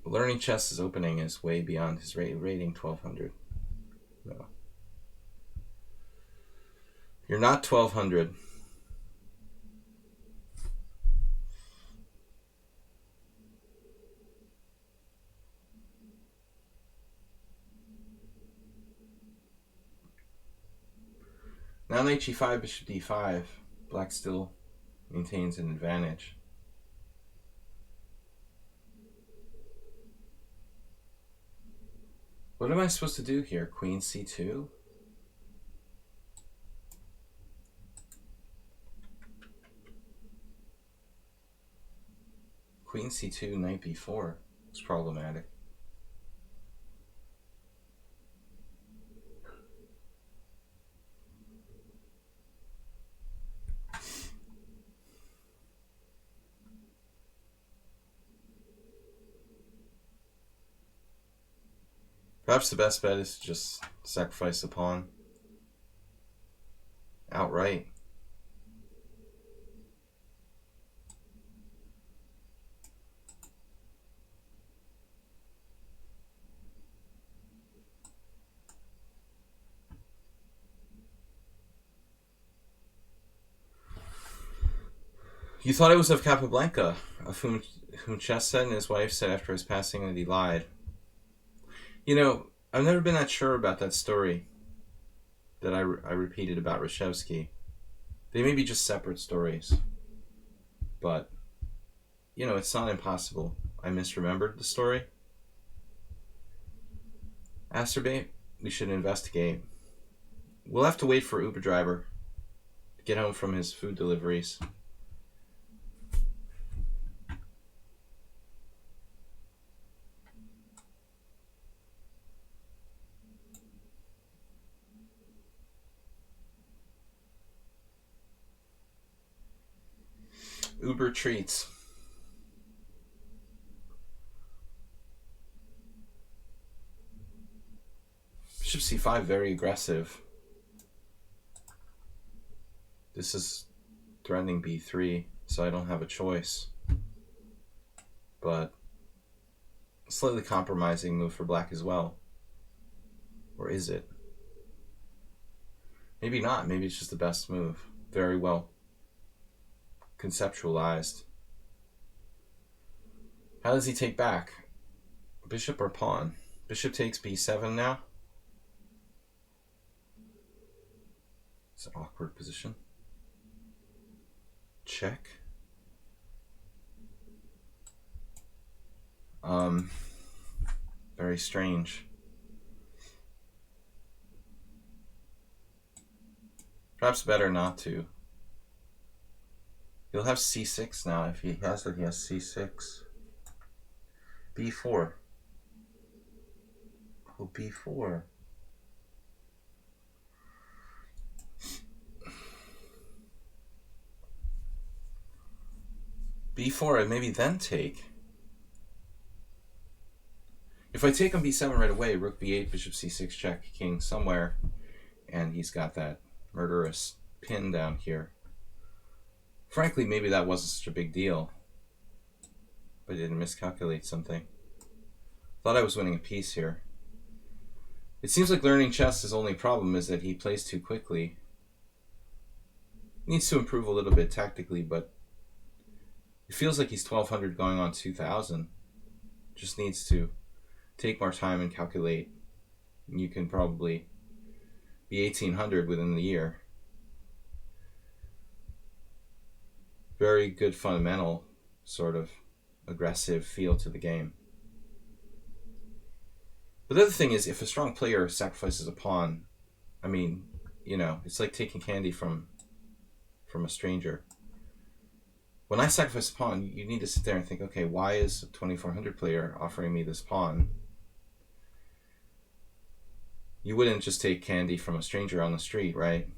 Learning chess's opening is way beyond his rating, 1200. No. You're not 1200. Now knight g5, bishop d5. Black still maintains an advantage. What am I supposed to do here? Queen c2? Queen c2, knight b4. It's problematic. Perhaps the best bet is to just sacrifice the pawn outright. You thought it was of Capablanca, of whom Chess said and his wife said after his passing that he lied. You know, I've never been that sure about that story that I repeated about Reshevsky. They may be just separate stories. But, you know, it's not impossible. I misremembered the story. Asterbate, we should investigate. We'll have to wait for Uber driver to get home from his food deliveries. Uber treats. Bishop c5, very aggressive. This is threatening b3, so I don't have a choice. But a slightly compromising move for black as well. Or is it? Maybe not. Maybe it's just the best move. Very well conceptualized. How does he take back? Bishop or pawn? Bishop takes b7 now. It's an awkward position. Check. Very strange. Perhaps better not to. He'll have c6 now. If he has it, he has c6. b4. Oh, b4. b4, I'd maybe then take. If I take on b7 right away, rook b8, bishop c6, check, king somewhere, and he's got that murderous pin down here. Frankly, maybe that wasn't such a big deal, but I didn't miscalculate something. Thought I was winning a piece here. It seems like learning chess, his only problem is that he plays too quickly. Needs to improve a little bit tactically, but it feels like he's 1200 going on 2000. Just needs to take more time and calculate. You can probably be 1800 within the year. Very good fundamental, sort of aggressive feel to the game. But the other thing is, if a strong player sacrifices a pawn, I mean, you know, it's like taking candy from a stranger. When I sacrifice a pawn, you need to sit there and think, okay, why is a 2400 player offering me this pawn? You wouldn't just take candy from a stranger on the street, right?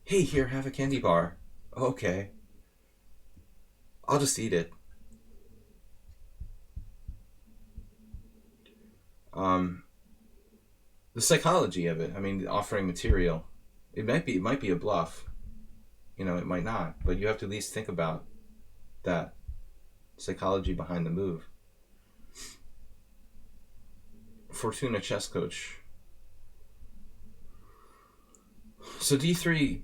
Hey, here, have a candy bar. Okay. I'll just eat it. The psychology of it, I mean, offering material, it might be a bluff. You know, it might not, but you have to at least think about that psychology behind the move. Fortuna chess coach. So d3,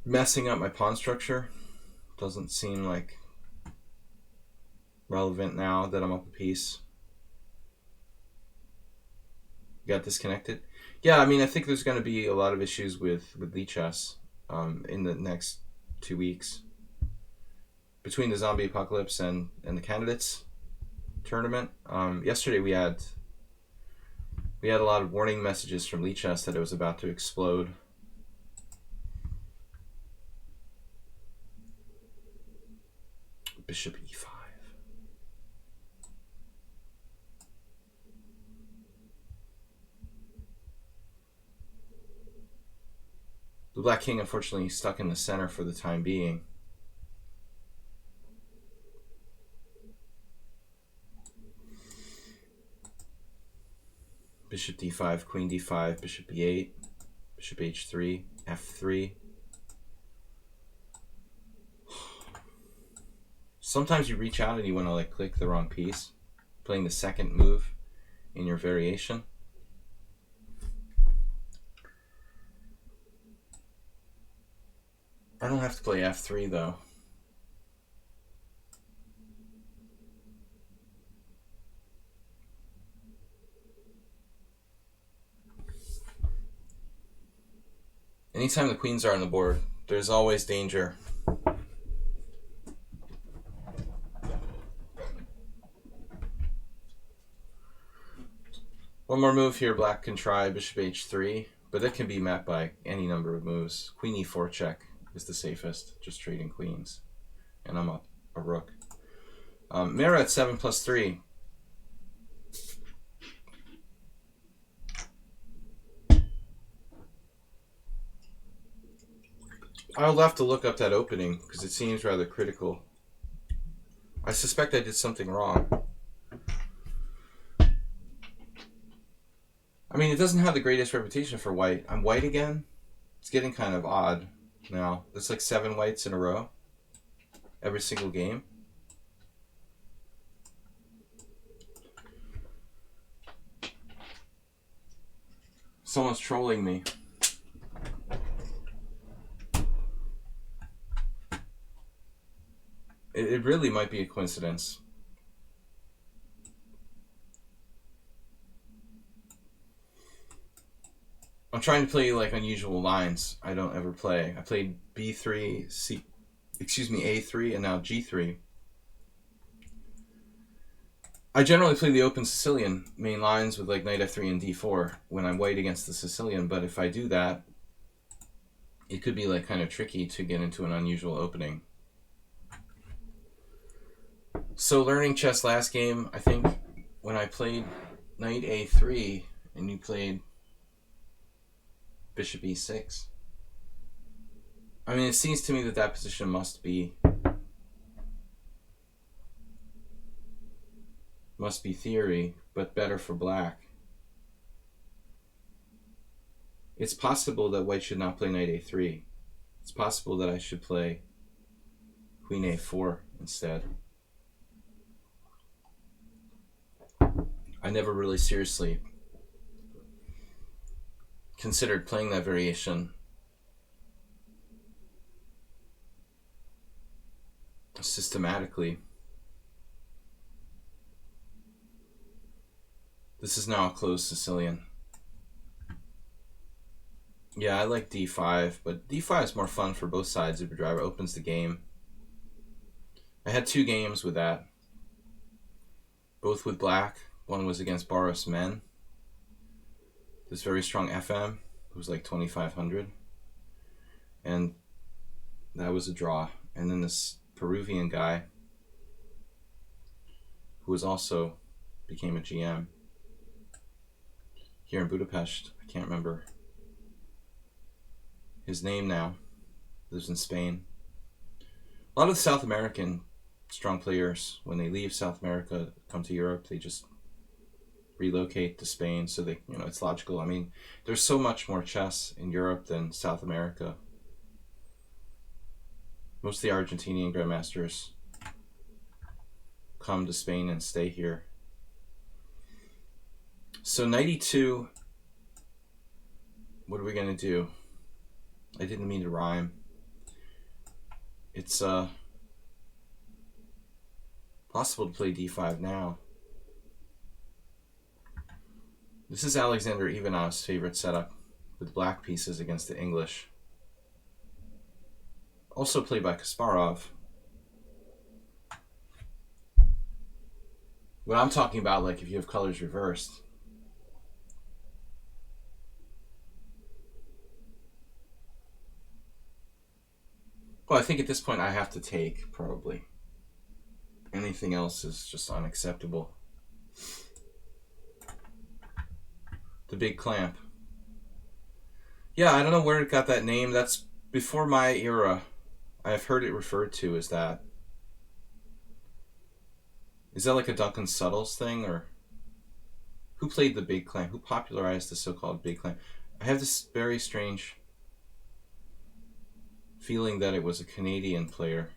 messing up my pawn structure doesn't seem like relevant now that I'm up a piece. Got disconnected. Yeah, I mean, I think there's going to be a lot of issues with lichess in the next 2 weeks. Between the zombie apocalypse and the candidates tournament. Yesterday we had a lot of warning messages from lichess that it was about to explode. Bishop e5. The black king, unfortunately, stuck in the center for the time being. Bishop d5, queen d5, bishop e8, bishop h3, f3. Sometimes you reach out and you want to like click the wrong piece, playing the second move in your variation. I don't have to play f3 though. Anytime the queens are on the board, there's always danger. One more move here, black can try bishop h3, but that can be met by any number of moves. Queen e4 check is the safest, just trading queens. And I'm up a rook. Mara at 7+3. I'll have to look up that opening because it seems rather critical. I suspect I did something wrong. I mean, it doesn't have the greatest reputation for white. I'm white again. It's getting kind of odd now. There's like 7 whites in a row. Every single game. Someone's trolling me. It really might be a coincidence. I'm trying to play like unusual lines I don't ever play. I played B3, A3, and now G3. I generally play the open Sicilian main lines with like knight F3 and D4 when I'm white against the Sicilian, but if I do that, it could be like kind of tricky to get into an unusual opening. So learning chess last game, I think when I played knight A3 and you played bishop E6, I mean, it seems to me that that position must be theory, but better for black. It's possible that white should not play knight A3. It's possible that I should play queen A4 instead. I never really seriously considered playing that variation. Systematically. This is now a closed Sicilian. Yeah, I like D5, but D5 is more fun for both sides of your driver. Opens the game. I had 2 games with that. Both with black. One was against Boris Men. This very strong FM. It was like 2,500. And that was a draw. And then this Peruvian guy, who was also became a GM here in Budapest. I can't remember his name now. Lives in Spain. A lot of the South American strong players, when they leave South America, come to Europe, they just relocate to Spain. So they, it's logical. I mean, there's so much more chess in Europe than South America. Most of the Argentinian grandmasters come to Spain and stay here. So 92, what are we going to do? I didn't mean to rhyme. It's possible to play D5 now. This is Alexander Ivanov's favorite setup with black pieces against the English. Also played by Kasparov. What I'm talking about, like if you have colors reversed. Well, I think at this point I have to take, probably. Anything else is just unacceptable. The big clamp. Yeah, I don't know where it got that name. That's before my era. I've heard it referred to as that. Is that like a Duncan Suttles thing, or who played the big clamp? Who popularized the so-called big clamp? I have this very strange feeling that it was a Canadian player.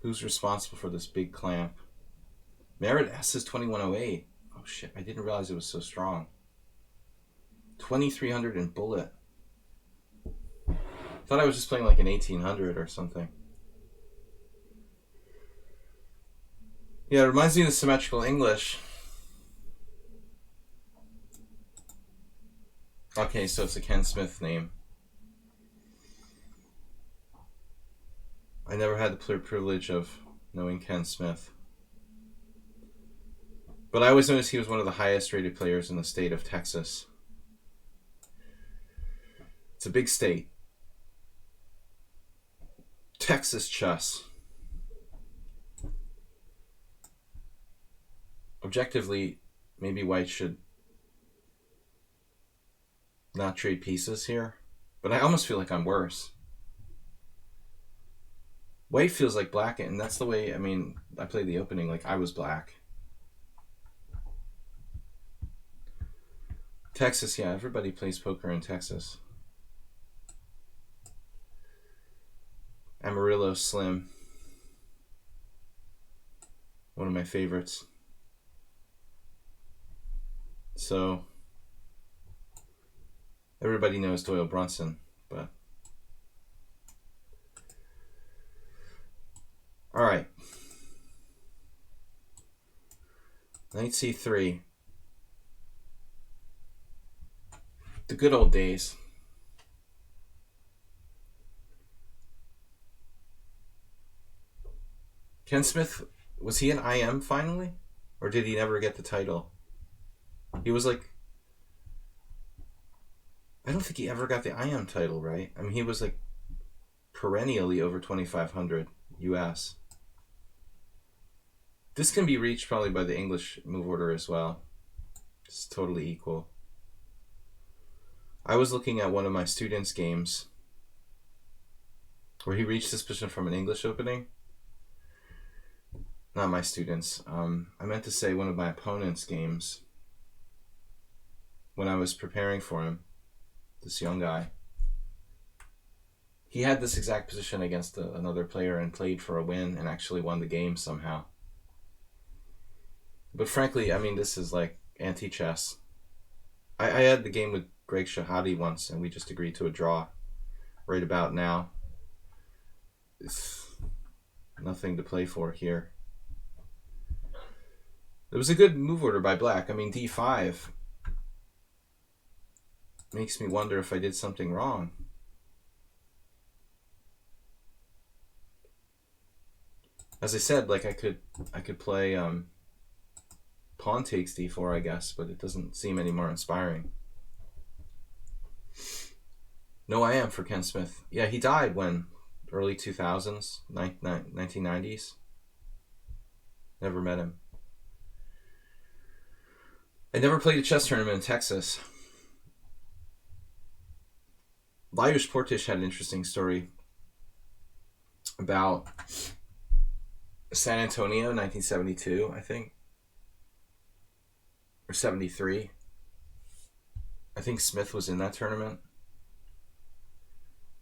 Who's responsible for this big clamp? Merit S is 2108. Oh shit, I didn't realize it was so strong. 2300 in bullet. Thought I was just playing like an 1800 or something. Yeah, it reminds me of the symmetrical English. Okay, so it's a Ken Smith name. I never had the privilege of knowing Ken Smith. But I always noticed he was one of the highest rated players in the state of Texas. It's a big state. Texas chess. Objectively, maybe white should not trade pieces here. But I almost feel like I'm worse. White feels like black, and that's the way, I mean, I played the opening like I was black. Texas, yeah, everybody plays poker in Texas. Amarillo Slim. One of my favorites. So, everybody knows Doyle Brunson, but... Alright. Knight c3. The good old days. Ken Smith, was he an IM finally? Or did he never get the title? He was like... I don't think he ever got the IM title, right? I mean, he was like perennially over 2,500 US. This can be reached probably by the English move order as well. It's totally equal. I was looking at one of my students' games where he reached this position from an English opening. Not my students. I meant to say one of my opponent's games when I was preparing for him, this young guy. He had this exact position against another player and played for a win and actually won the game somehow. But frankly, I mean, this is like anti-chess. I had the game with Greg Shahadi once, and we just agreed to a draw right about now. It's nothing to play for here. It was a good move order by black. I mean, d5 makes me wonder if I did something wrong. As I said, like I could play pawn takes d4, I guess, but it doesn't seem any more inspiring. No, I am for Ken Smith. Yeah, he died when? Early 2000s, 1990s. Never met him. I never played a chess tournament in Texas. Lajos Portish had an interesting story about San Antonio, 1972, I think. Or 73. I think Smith was in that tournament.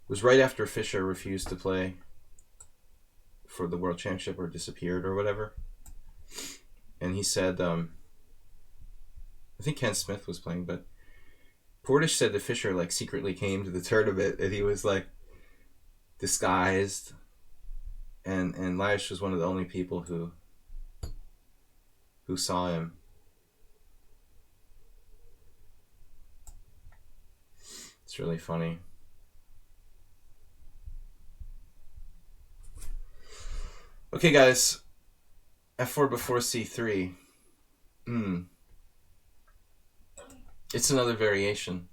It was right after Fischer refused to play for the World Championship or disappeared or whatever. And he said, I think Ken Smith was playing, but Portish said that Fischer like secretly came to the tournament and he was like disguised. And Lajos was one of the only people who saw him. It's really funny. Okay, guys. F4 before C3. It's another variation.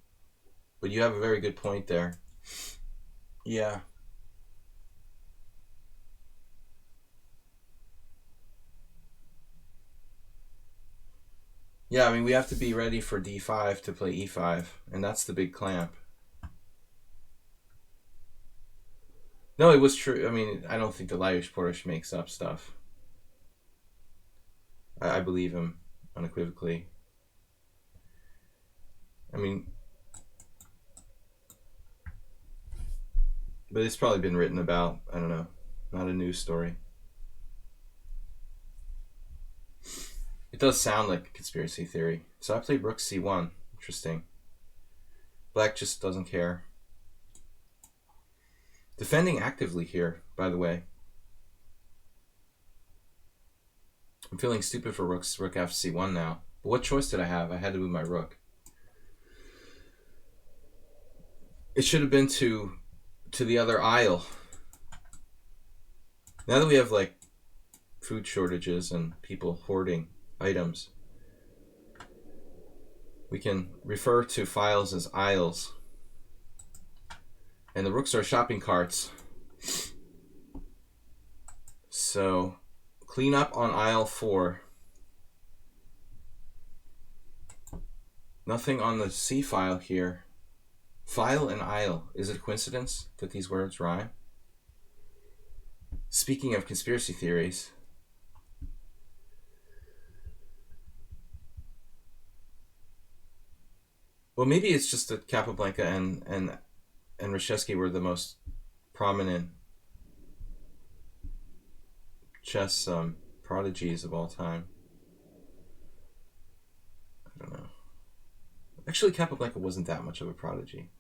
But you have a very good point there. Yeah. Yeah, I mean, we have to be ready for D5 to play E5. And that's the big clamp. No, it was true. I mean, I don't think the Lajos Portish makes up stuff. I believe him unequivocally. I mean, but it's probably been written about. I don't know. Not a news story. It does sound like a conspiracy theory. So I played Rook C1. Interesting. Black just doesn't care. Defending actively here, by the way. I'm feeling stupid for Rook F C1 now. But what choice did I have? I had to move my Rook. It should have been to the other aisle. Now that we have like food shortages and people hoarding items, we can refer to files as aisles. And the rooks are shopping carts. So clean up on aisle 4. Nothing on the C file here. File and aisle. Is it a coincidence that these words rhyme? Speaking of conspiracy theories, well, maybe it's just that Capablanca and Reshevsky were the most prominent chess prodigies of all time. I don't know. Actually, Capablanca wasn't that much of a prodigy,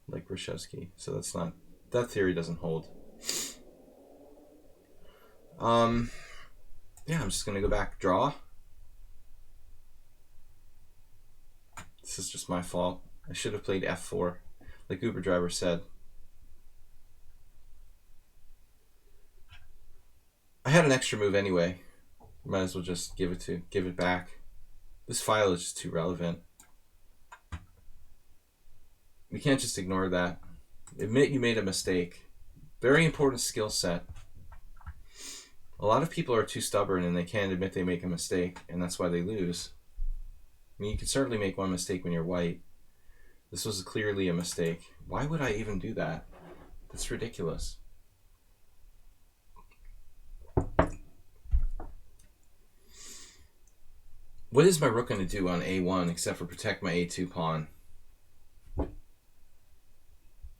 like Reshevsky, so that's not, that theory doesn't hold. Yeah, I'm just gonna go back, draw. This is just my fault. I should have played f4, like Uber Driver said. I had an extra move anyway. Might as well just give it back. This file is just too relevant. We can't just ignore that. Admit you made a mistake. Very important skill set. A lot of people are too stubborn and they can't admit they make a mistake, and that's why they lose. I mean, you can certainly make one mistake when you're white. This was clearly a mistake. Why would I even do that? That's ridiculous. What is my rook going to do on a1 except for protect my a2 pawn?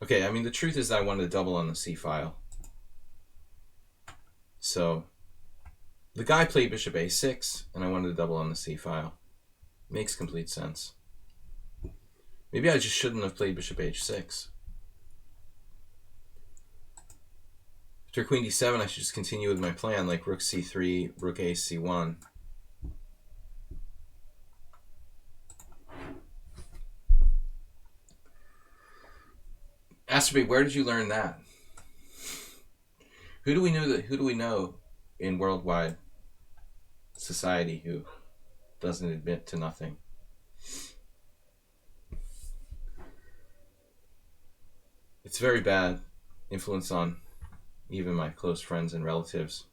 Okay, I mean, the truth is that I wanted to double on the c file. So the guy played bishop a6, and I wanted to double on the c file. Makes complete sense. Maybe I just shouldn't have played bishop h6. After queen d7, I should just continue with my plan, like rook c3, rook a c1. Asterbate, where did you learn that? Who do we know in worldwide society who doesn't admit to nothing? It's very bad influence on even my close friends and relatives.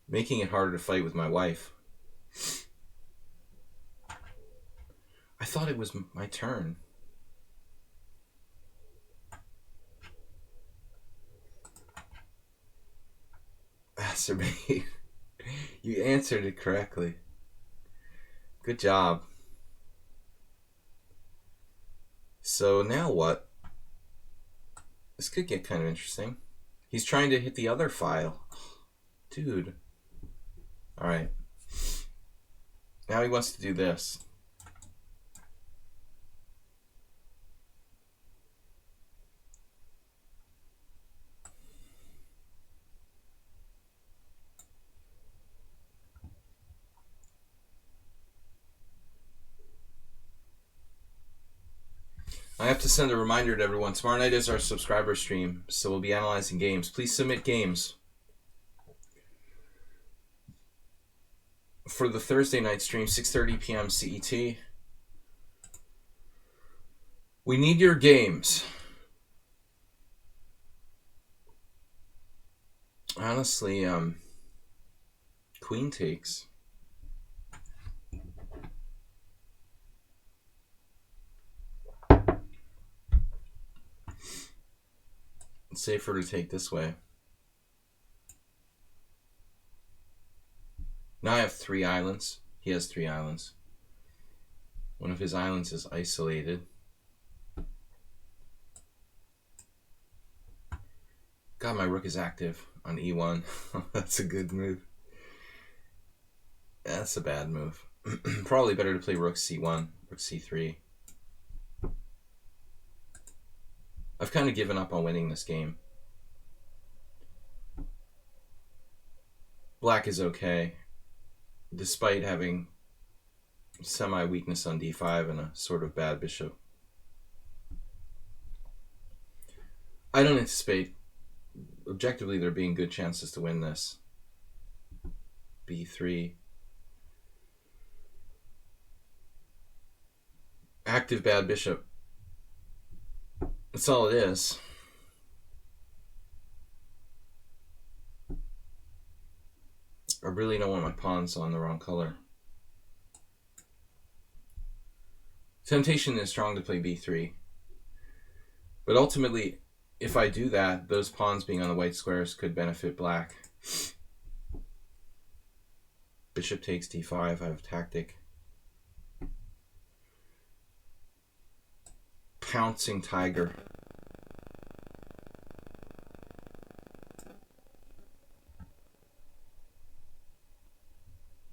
Making it harder to fight with my wife. I thought it was my turn. Asterbate, you answered it correctly. Good job. So now what? This could get kind of interesting. He's trying to hit the other file. Dude. Alright. Now he wants to do this. I have to send a reminder to everyone. Tomorrow night is our subscriber stream, so we'll be analyzing games. Please submit games for the Thursday night stream, 6:30 p.m. CET. We need your games. Honestly, queen takes. It's safer to take this way. Now I have 3 islands. He has 3 islands. One of his islands is isolated. God, my rook is active on e1. That's a good move. That's a bad move. Probably better to play rook c1, rook c3. I've kind of given up on winning this game. Black is okay, despite having semi-weakness on d5 and a sort of bad bishop. I don't anticipate, objectively, there being good chances to win this. b3. Active bad bishop. That's all it is. I really don't want my pawns on the wrong color. Temptation is strong to play b3. But ultimately, if I do that, those pawns being on the white squares could benefit black. Bishop takes d5, I have tactic. Pouncing tiger.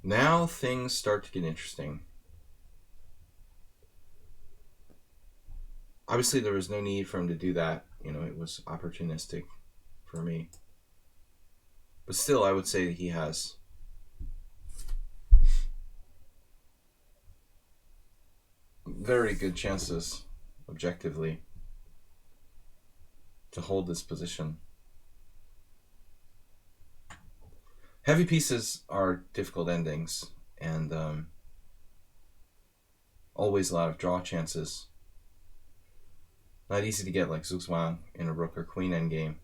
Now things start to get interesting. Obviously, there was no need for him to do that. You know, it was opportunistic for me. But still, I would say that he has very good chances, objectively, to hold this position. Heavy pieces are difficult endings, and always a lot of draw chances. Not easy to get like Zugzwang in a rook or queen endgame.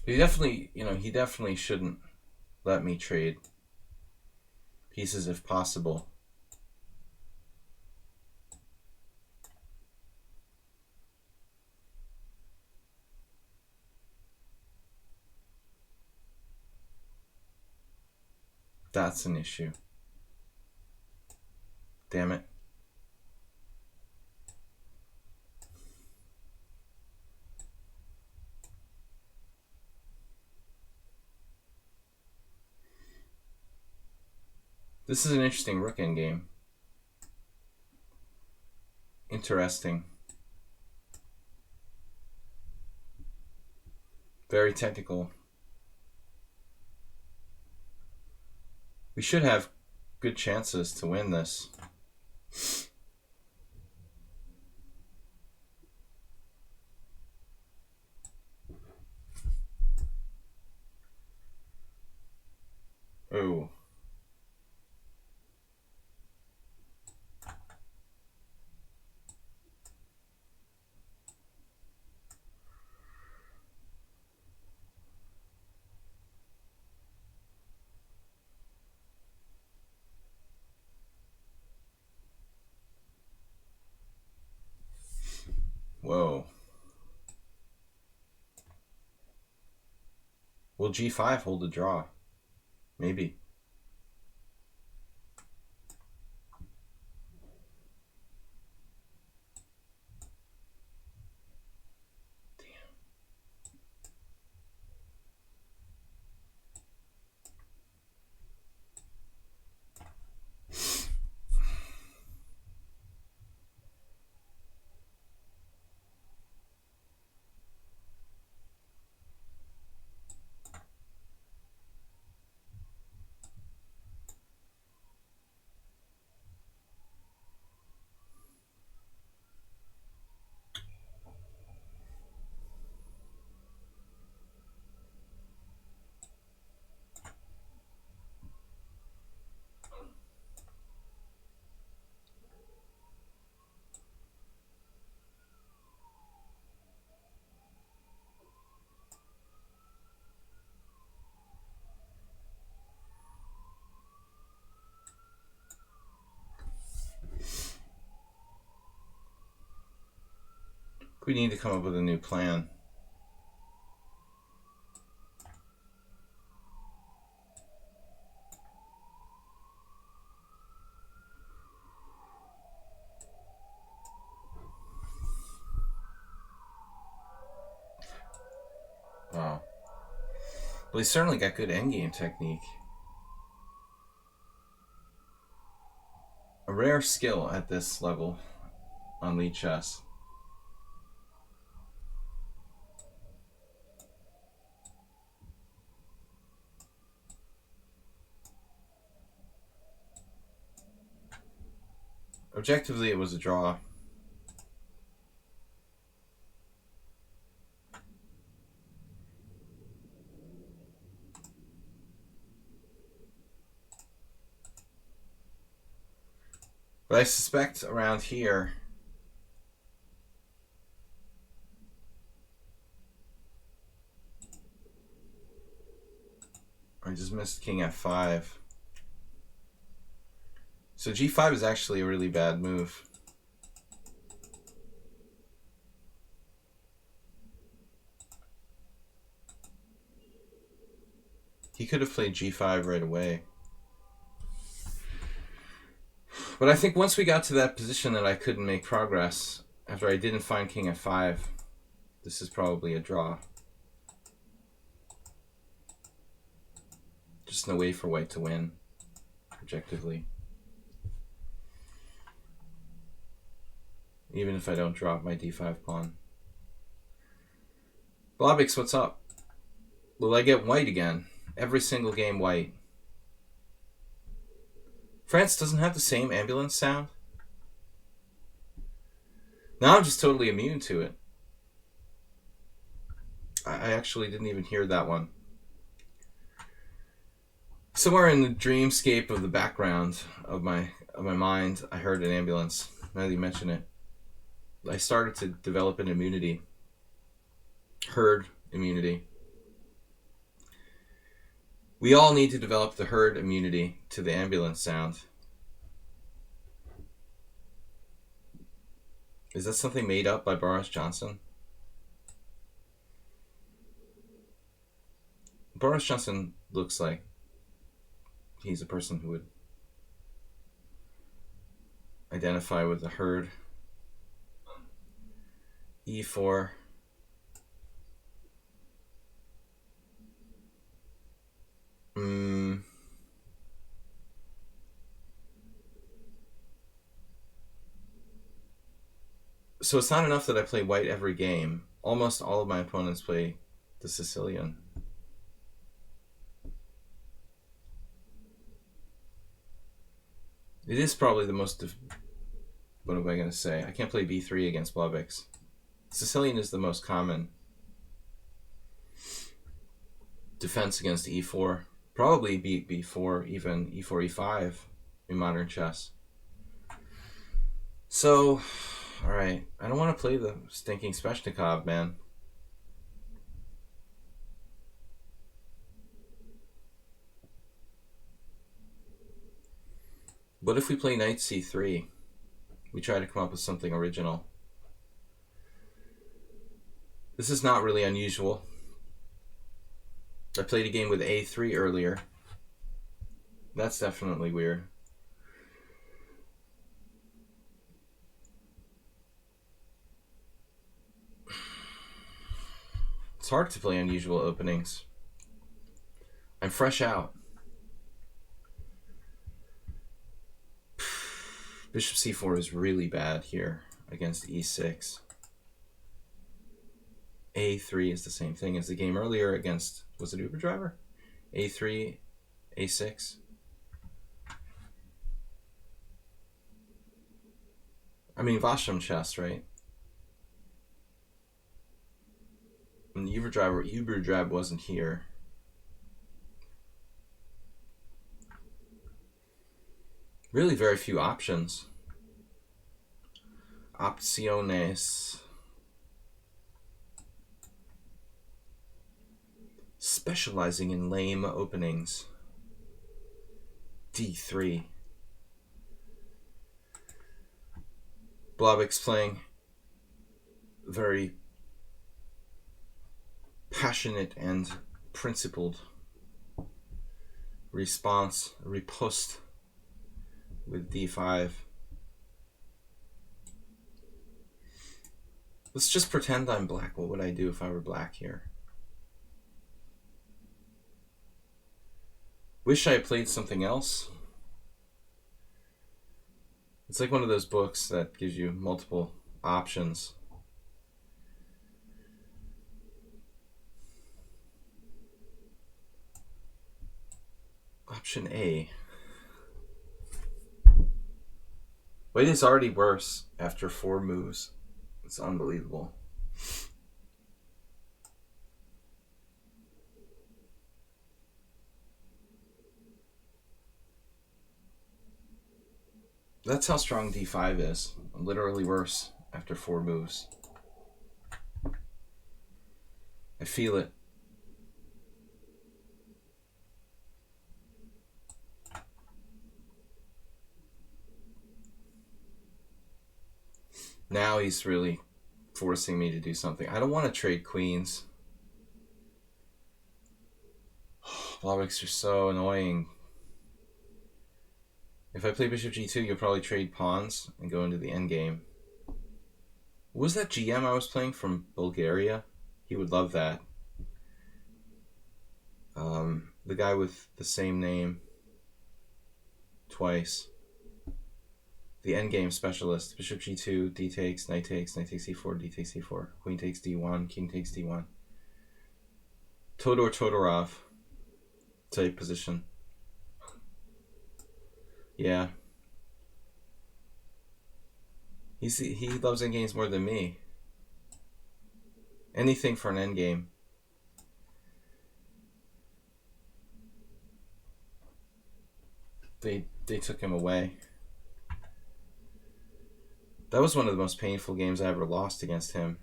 He definitely shouldn't let me trade pieces if possible. That's an issue. Damn it. This is an interesting rook endgame. Interesting. Very technical. We should have good chances to win this. Oh. Whoa. Will g5 hold a draw? Maybe. We need to come up with a new plan. Wow. Well, he's certainly got good endgame technique. A rare skill at this level on lichess. Objectively, it was a draw. But I suspect around here, I just missed king f5. So g5 is actually a really bad move. He could have played g5 right away. But I think once we got to that position that I couldn't make progress, after I didn't find king f5, this is probably a draw. Just no way for white to win, objectively. Even if I don't drop my d5 pawn. Blobix, what's up? Will I get white again? Every single game white. France doesn't have the same ambulance sound? Now I'm just totally immune to it. I actually didn't even hear that one. Somewhere in the dreamscape of the background of my mind, I heard an ambulance. Now that you mention it, I started to develop an immunity. Herd immunity. We all need to develop the herd immunity to the ambulance sound. Is that something made up by Boris Johnson? Boris Johnson looks like he's a person who would identify with the herd. E4. So it's not enough that I play white every game. Almost all of my opponents play the Sicilian. It is probably the most... What am I going to say? I can't play b3 against Blobix. Sicilian is the most common defense against e4. Probably beat b4, even e4, e5 in modern chess. So, alright. I don't want to play the stinking Sveshnikov, man. What if we play knight c3? We try to come up with something original. This is not really unusual. I played a game with a3 earlier. That's definitely weird. It's hard to play unusual openings. I'm fresh out. Bishop c4 is really bad here against e6. a3 is the same thing as the game earlier against, was it Uber Driver? a3, a6. I mean, Vasham chess, right? And Uber Driver wasn't here. Really very few options. Opciones. Specializing in lame openings. d3. Blobix playing very passionate and principled riposte with d5. Let's just pretend I'm black. What would I do if I were black here? Wish I had played something else. It's like one of those books that gives you multiple options. Option A. White is already worse after 4 moves. It's unbelievable. That's how strong d5 is. Literally worse after 4 moves. I feel it. Now he's really forcing me to do something. I don't want to trade queens. Blobbics are so annoying. If I play bishop g2, you'll probably trade pawns and go into the endgame. What was that GM I was playing from Bulgaria? He would love that. The guy with the same name twice. The endgame specialist. Bishop g2, d takes, knight takes e4, d takes e4. Queen takes d1, king takes d1. Todorov type position. Yeah. He loves endgames more than me. Anything for an endgame. They took him away. That was one of the most painful games I ever lost against him.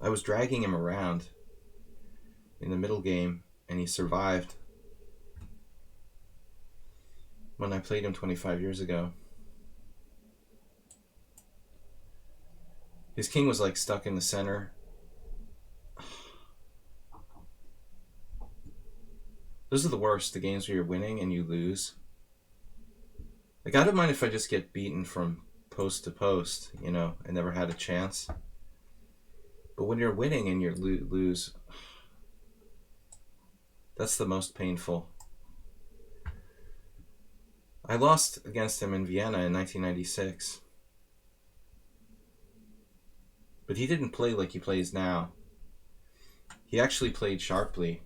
I was dragging him around in the middle game, and he survived when I played him 25 years ago. His king was like stuck in the center. Those are the worst, the games where you're winning and you lose. Like, I don't mind if I just get beaten from post to post, you know, I never had a chance. But when you're winning and you lose, that's the most painful. I lost against him in Vienna in 1996. But he didn't play like he plays now. He actually played sharply.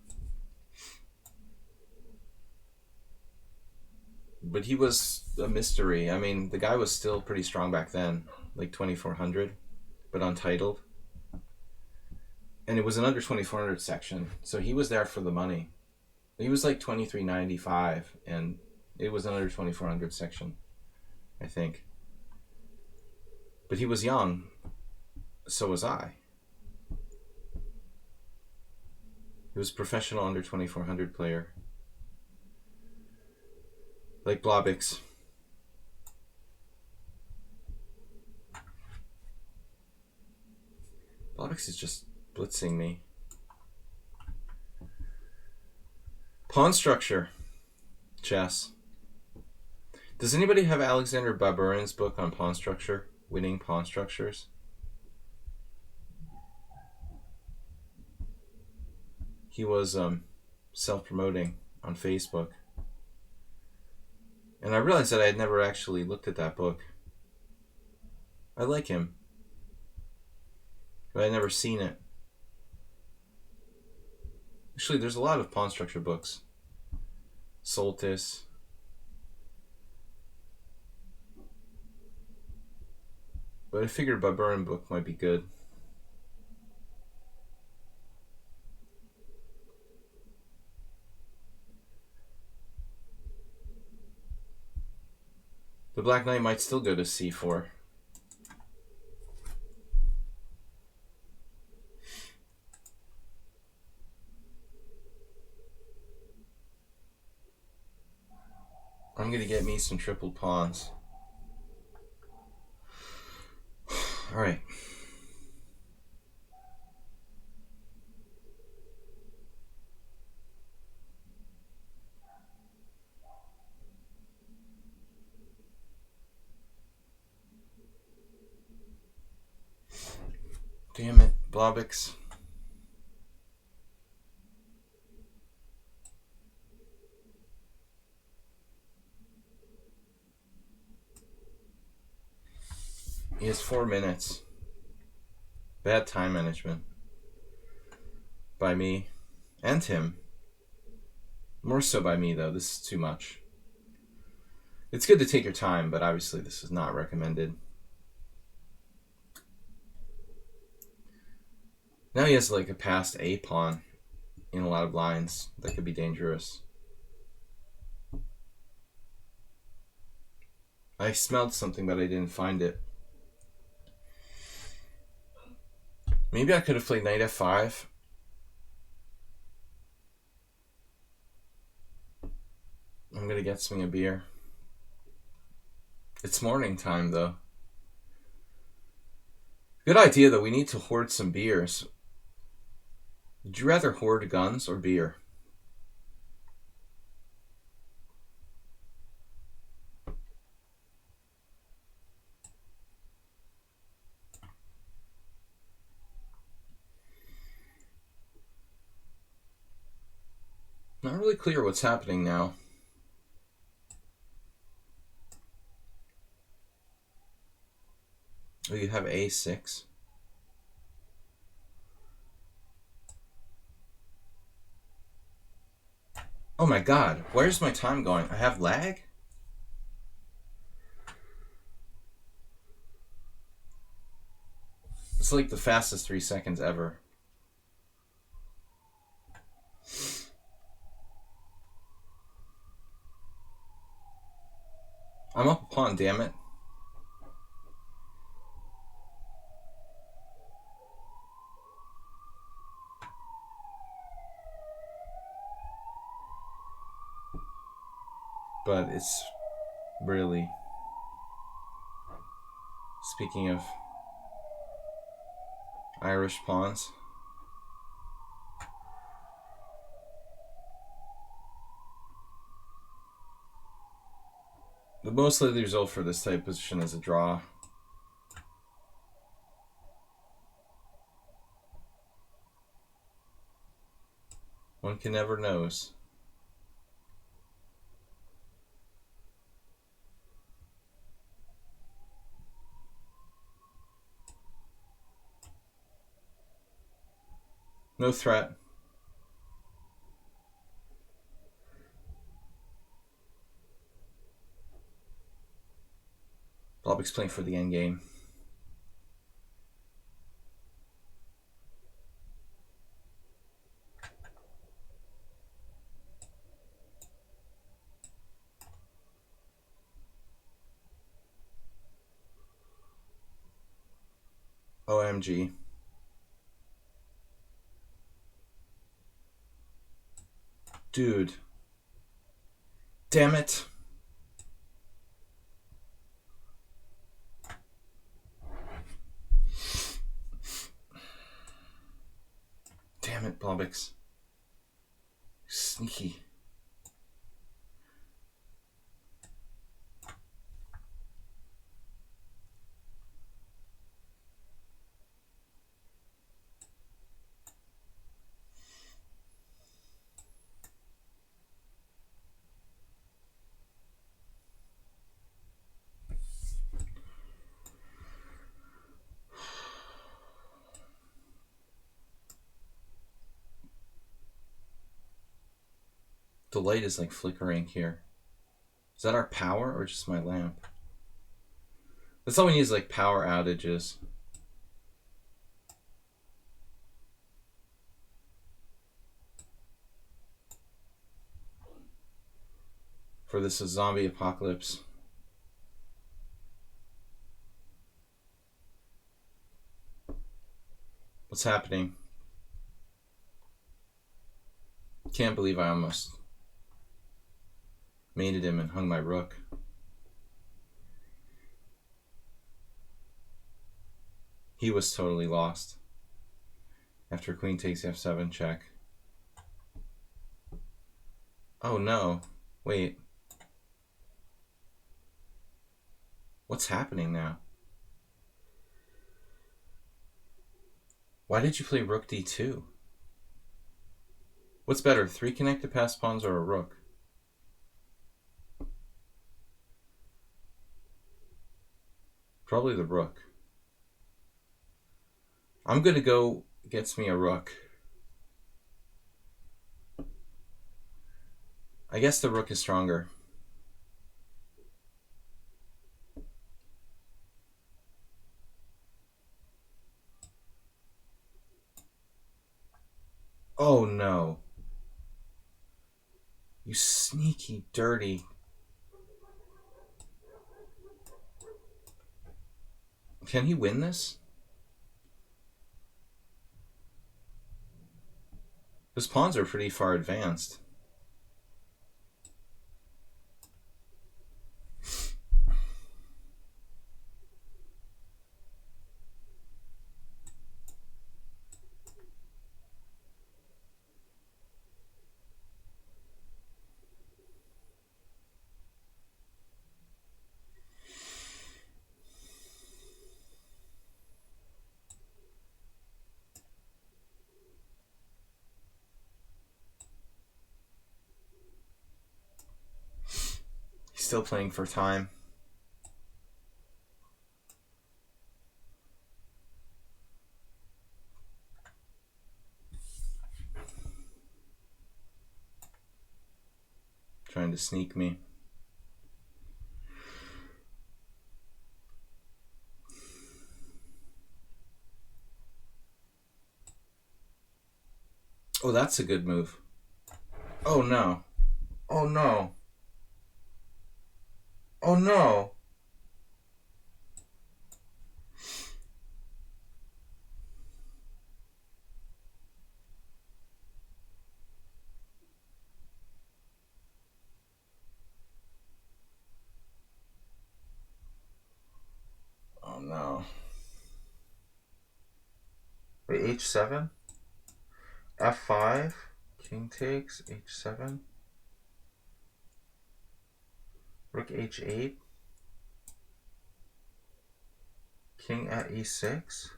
But he was a mystery. I mean, the guy was still pretty strong back then, like 2400, but untitled. And it was an under 2400 section, so he was there for the money. He was like 2395, and it was an under 2400 section, I think. But he was young, so was I. He was a professional under 2400 player. Like Blobix. Blobix is just blitzing me. Pawn structure. Chess. Does anybody have Alexander Baburin's book on pawn structure? Winning pawn structures? He was self-promoting on Facebook. And I realized that I had never actually looked at that book. I like him, but I had never seen it. Actually, there's a lot of pawn structure books. Soltis. But I figured Baburin book might be good. The black knight might still go to c4. I'm going to get me some triple pawns. All right. Damn it, Blobix. He has 4 minutes. Bad time management. By me. And him. More so by me, though. This is too much. It's good to take your time, but obviously this is not recommended. Now he has like a passed A pawn in a lot of lines. That could be dangerous. I smelled something, but I didn't find it. Maybe I could have played knight f5. I'm gonna get me a beer. It's morning time, though. Good idea, though. We need to hoard some beers. Would you rather hoard guns or beer? Not really clear what's happening now. Oh, you have a6. Oh my god, where's my time going? I have lag? It's like the fastest 3 seconds ever. I'm up a pawn, damn it. But it's really... Speaking of Irish pawns. The most likely result for this type of position is a draw. One can never knows. No threat. Blobix playing for the endgame. OMG. Dude. Damn it. Damn it, Blobix. Sneaky. The light is like flickering here. Is that our power or just my lamp? That's all we need is like power outages. For this zombie apocalypse. What's happening? Can't believe I almost mated him and hung my rook. He was totally lost. After queen takes f7 check. Oh no. Wait. What's happening now? Why did you play rook d2? What's better, 3 connected passed pawns or a rook? Probably the rook. I'm going to go gets me a rook. I guess the rook is stronger. Oh no. You sneaky, dirty. Can he win this? His pawns are pretty far advanced. He's still playing for time. Trying to sneak me. Oh, that's a good move. Oh no. Oh no. Oh no. Oh no. Wait, h7? f5? King takes, h7? Rook h8? King at e6?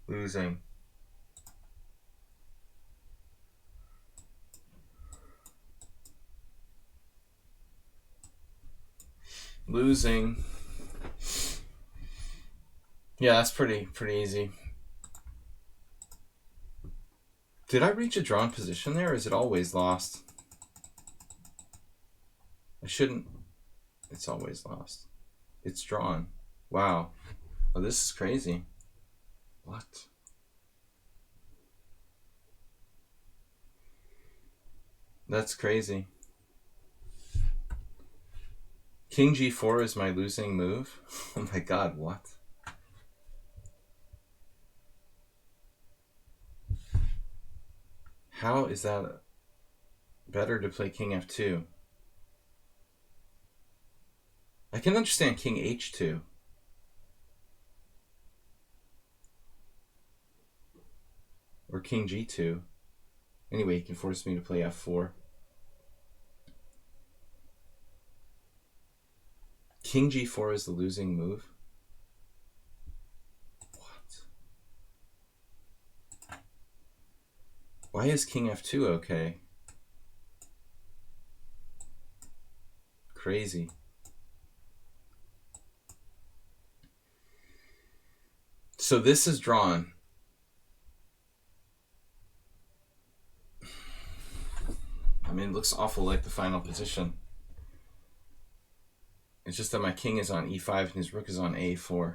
Losing. Losing. Yeah, that's pretty easy. Did I reach a drawn position there, or is it always lost? I shouldn't. It's always lost. It's drawn. Wow. Oh, this is crazy. What? That's crazy. King g4 is my losing move? Oh my god, what? How is that better to play king f2? I can understand king h2. Or king g2. Anyway, he can force me to play f4. King g4 is the losing move? What? Why is king f2 okay? Crazy. So this is drawn. I mean, it looks awful like the final position. It's just that my king is on e5 and his rook is on a4.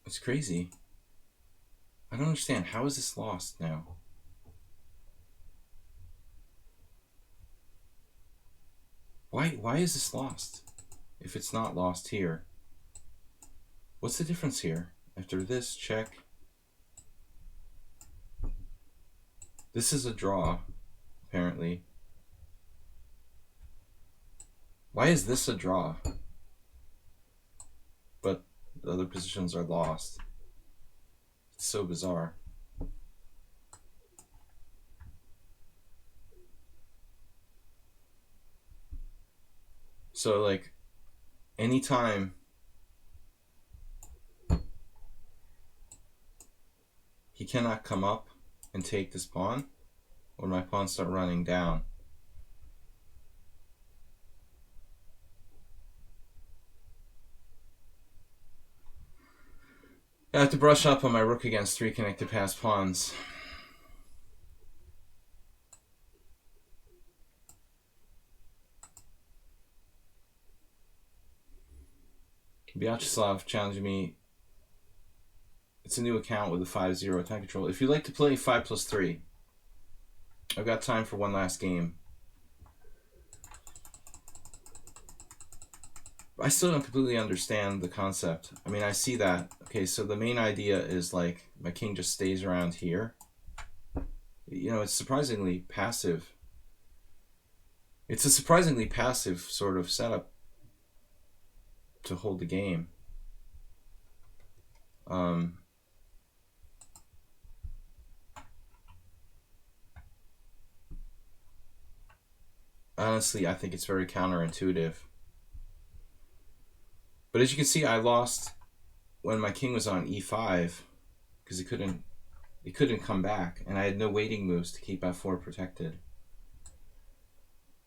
It's crazy. I don't understand. How is this lost now? Why is this lost? If it's not lost here. What's the difference here? After this, check. This is a draw, apparently. Why is this a draw? But the other positions are lost. It's so bizarre. So, like, anytime he cannot come up and take this pawn, or my pawns start running down. I have to brush up on my rook against 3 connected passed pawns. Vyacheslav challenging me. It's a new account with a 5-0 attack control. If you'd like to play 5+3, I've got time for one last game. I still don't completely understand the concept. I mean, I see that. Okay, so the main idea is like my king just stays around here. You know, it's surprisingly passive. It's a surprisingly passive sort of setup to hold the game. Honestly, I think it's very counterintuitive. But as you can see, I lost when my king was on e5 because he couldn't come back, and I had no waiting moves to keep f4 protected.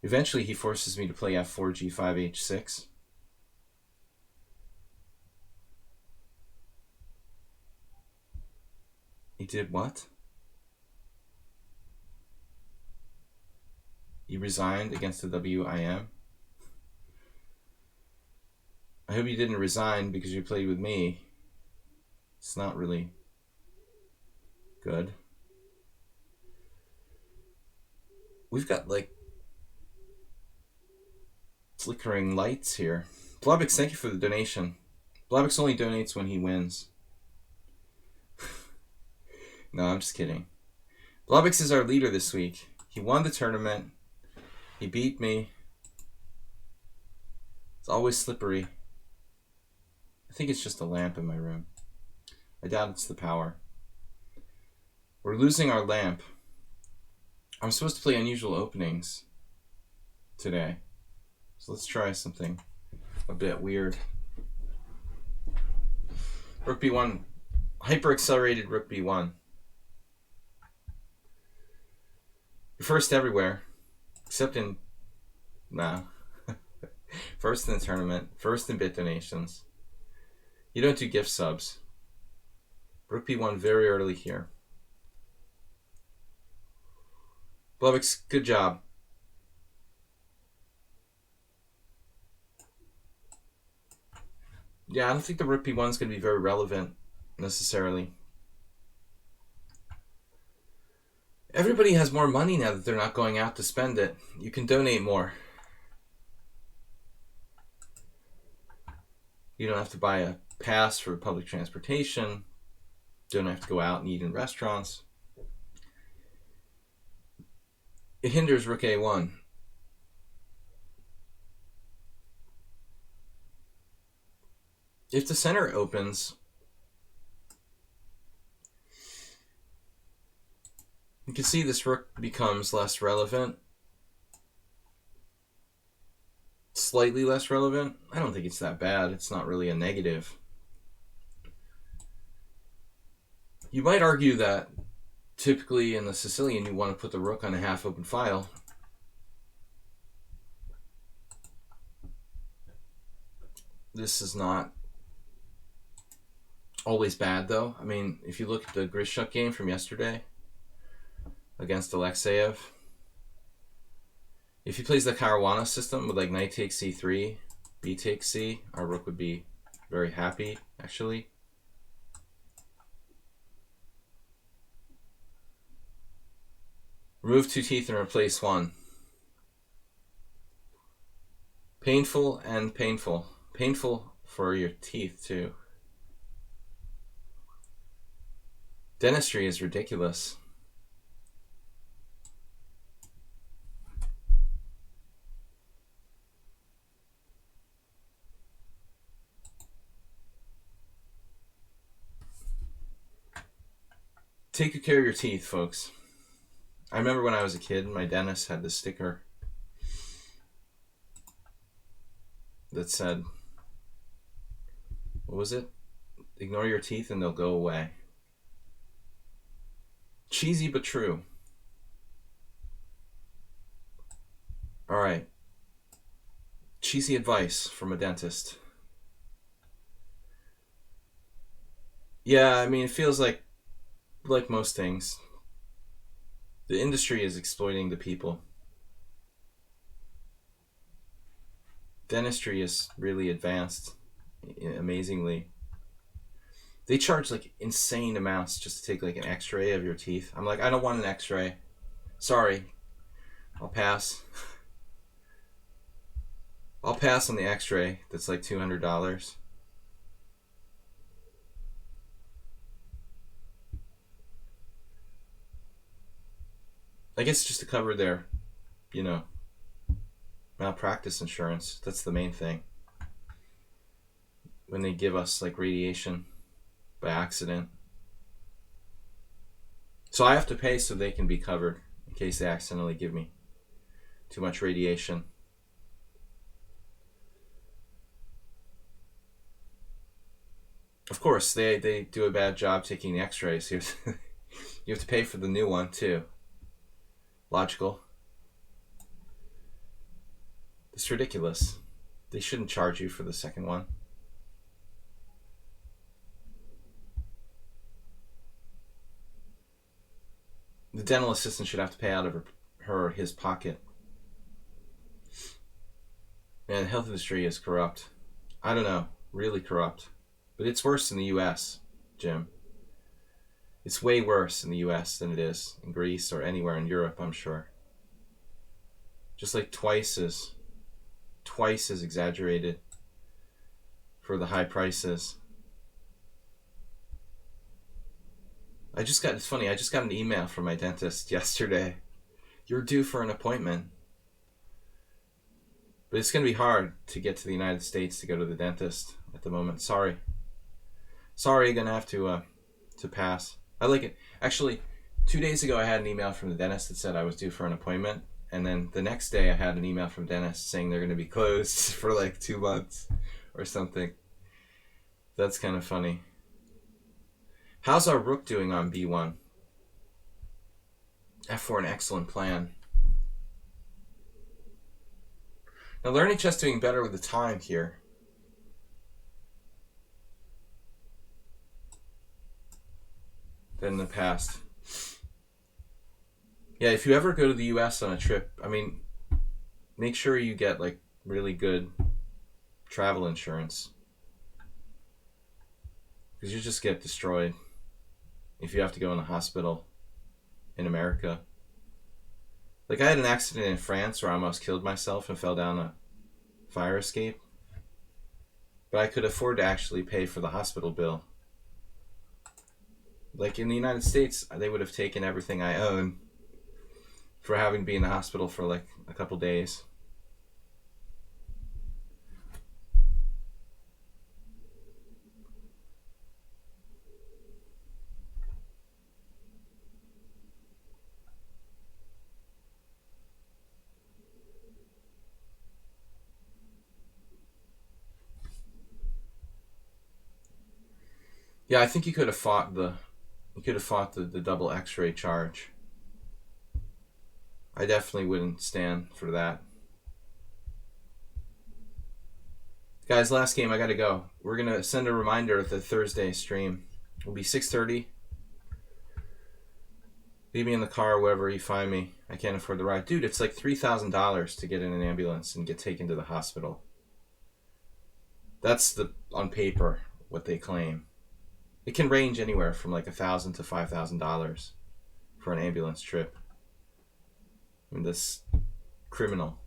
Eventually, he forces me to play f4, g5, h6. He did what? He resigned against the WIM. I hope you didn't resign because you played with me. It's not really good. We've got like flickering lights here. Blobix, thank you for the donation. Blobix only donates when he wins. No, I'm just kidding. Blobix is our leader this week. He won the tournament. He beat me. It's always slippery. I think it's just a lamp in my room. I doubt it's the power. We're losing our lamp. I'm supposed to play unusual openings today. So let's try something a bit weird. Rook b1. Hyper-accelerated rook b1. You're first everywhere. Except in... Nah. First in the tournament. First in bit donations. You don't do gift subs. Rook b1 very early here. Blubix, good job. Yeah, I don't think the rook b1 is going to be very relevant, necessarily. Everybody has more money now that they're not going out to spend it. You can donate more. You don't have to buy a pass for public transportation. Don't have to go out and eat in restaurants. It hinders rook a1. If the center opens, you can see this rook becomes less relevant. Slightly less relevant. I don't think it's that bad. It's not really a negative. You might argue that typically in the Sicilian you want to put the rook on a half open file. This is not always bad though. I mean, if you look at the Grishuk game from yesterday against Alexeyev, if he plays the Caruana system with like knight takes c3, b takes c, our rook would be very happy, actually. Remove 2 teeth and replace 1. Painful and painful. Painful for your teeth, too. Dentistry is ridiculous. Take good care of your teeth, folks. I remember when I was a kid, my dentist had this sticker that said, what was it? Ignore your teeth and they'll go away. Cheesy but true. All right. Cheesy advice from a dentist. Yeah, I mean, it feels like most things, the industry is exploiting the people. Dentistry is really advanced, amazingly. They charge like insane amounts just to take like an x-ray of your teeth. I'm like, I don't want an x-ray. Sorry. I'll pass. I'll pass on the x-ray. That's like $200. I guess just to cover their, malpractice insurance. That's the main thing. When they give us like radiation by accident. So I have to pay so they can be covered in case they accidentally give me too much radiation. Of course, they do a bad job taking the x-rays. You have to pay for the new one too. Logical. It's ridiculous. They shouldn't charge you for the second one. The dental assistant should have to pay out of her or his pocket. Man, the health industry is corrupt. I don't know, really corrupt. But it's worse in the US, Jim. It's way worse in the US than it is in Greece or anywhere in Europe, I'm sure. Just like twice as exaggerated for the high prices. It's funny, I just got an email from my dentist yesterday. You're due for an appointment. But it's going to be hard to get to the United States to go to the dentist at the moment. Sorry, you're going to have to pass. I like it. Actually, 2 days ago I had an email from the dentist that said I was due for an appointment. And then the next day I had an email from the dentist saying they're going to be closed for like 2 months or something. That's kind of funny. How's our rook doing on b1? f4, an excellent plan. Now learning chess doing better with the time here. Than in the past. Yeah, if you ever go to the US on a trip, I mean, make sure you get like really good travel insurance. Because you just get destroyed if you have to go in the hospital in America. Like I had an accident in France where I almost killed myself and fell down a fire escape. But I could afford to actually pay for the hospital bill. Like in the United States, they would have taken everything I own for having to be in the hospital for like a couple days. Yeah, I think you could have fought the double X-ray charge. I definitely wouldn't stand for that. Guys, last game, I gotta go. We're gonna send a reminder at the Thursday stream. It'll be 6:30. Leave me in the car wherever you find me. I can't afford the ride. Dude, it's like $3,000 to get in an ambulance and get taken to the hospital. That's on paper, what they claim. It can range anywhere from like $1,000 to $5,000 for an ambulance trip. I mean, that's criminal,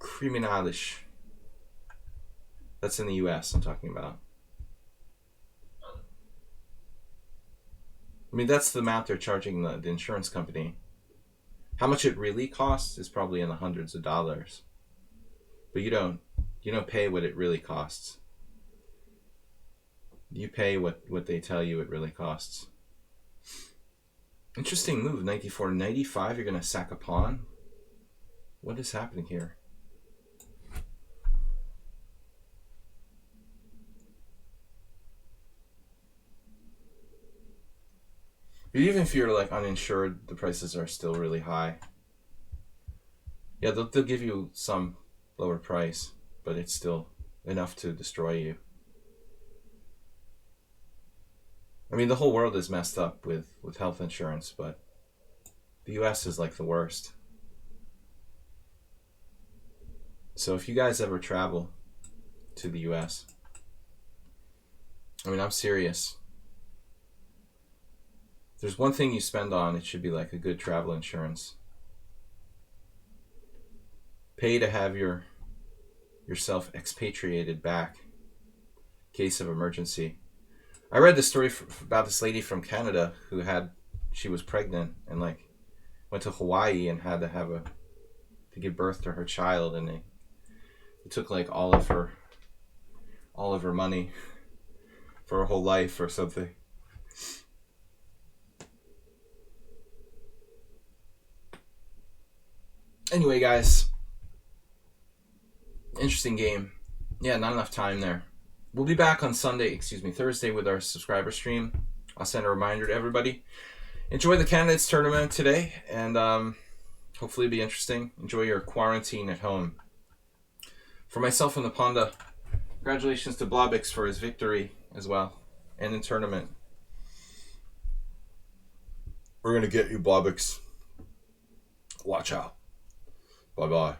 Criminalish. That's in the US I'm talking about. I mean, that's the amount they're charging the insurance company. How much it really costs is probably in the hundreds of dollars. But you don't pay what it really costs. You pay what they tell you it really costs. Interesting move. 94, 95. You're going to sack a pawn. What is happening here? But even if you're like uninsured, the prices are still really high. Yeah, they'll give you some lower price, but it's still enough to destroy you. I mean, the whole world is messed up with health insurance, but the US is like the worst. So if you guys ever travel to the US, I mean, I'm serious. If there's one thing you spend on, it should be like a good travel insurance. Pay to have yourself expatriated back in case of emergency. I read the story about this lady from Canada who she was pregnant and like went to Hawaii and had to give birth to her child, and it took like all of her money for her whole life or something. Anyway, guys, interesting game. Yeah, not enough time there. We'll be back on Thursday with our subscriber stream. I'll send a reminder to everybody. Enjoy the candidates tournament today, and hopefully it'll be interesting. Enjoy your quarantine at home. For myself and the Panda, congratulations to Blobix for his victory as well, and in tournament. We're going to get you, Blobix. Watch out. Bye-bye.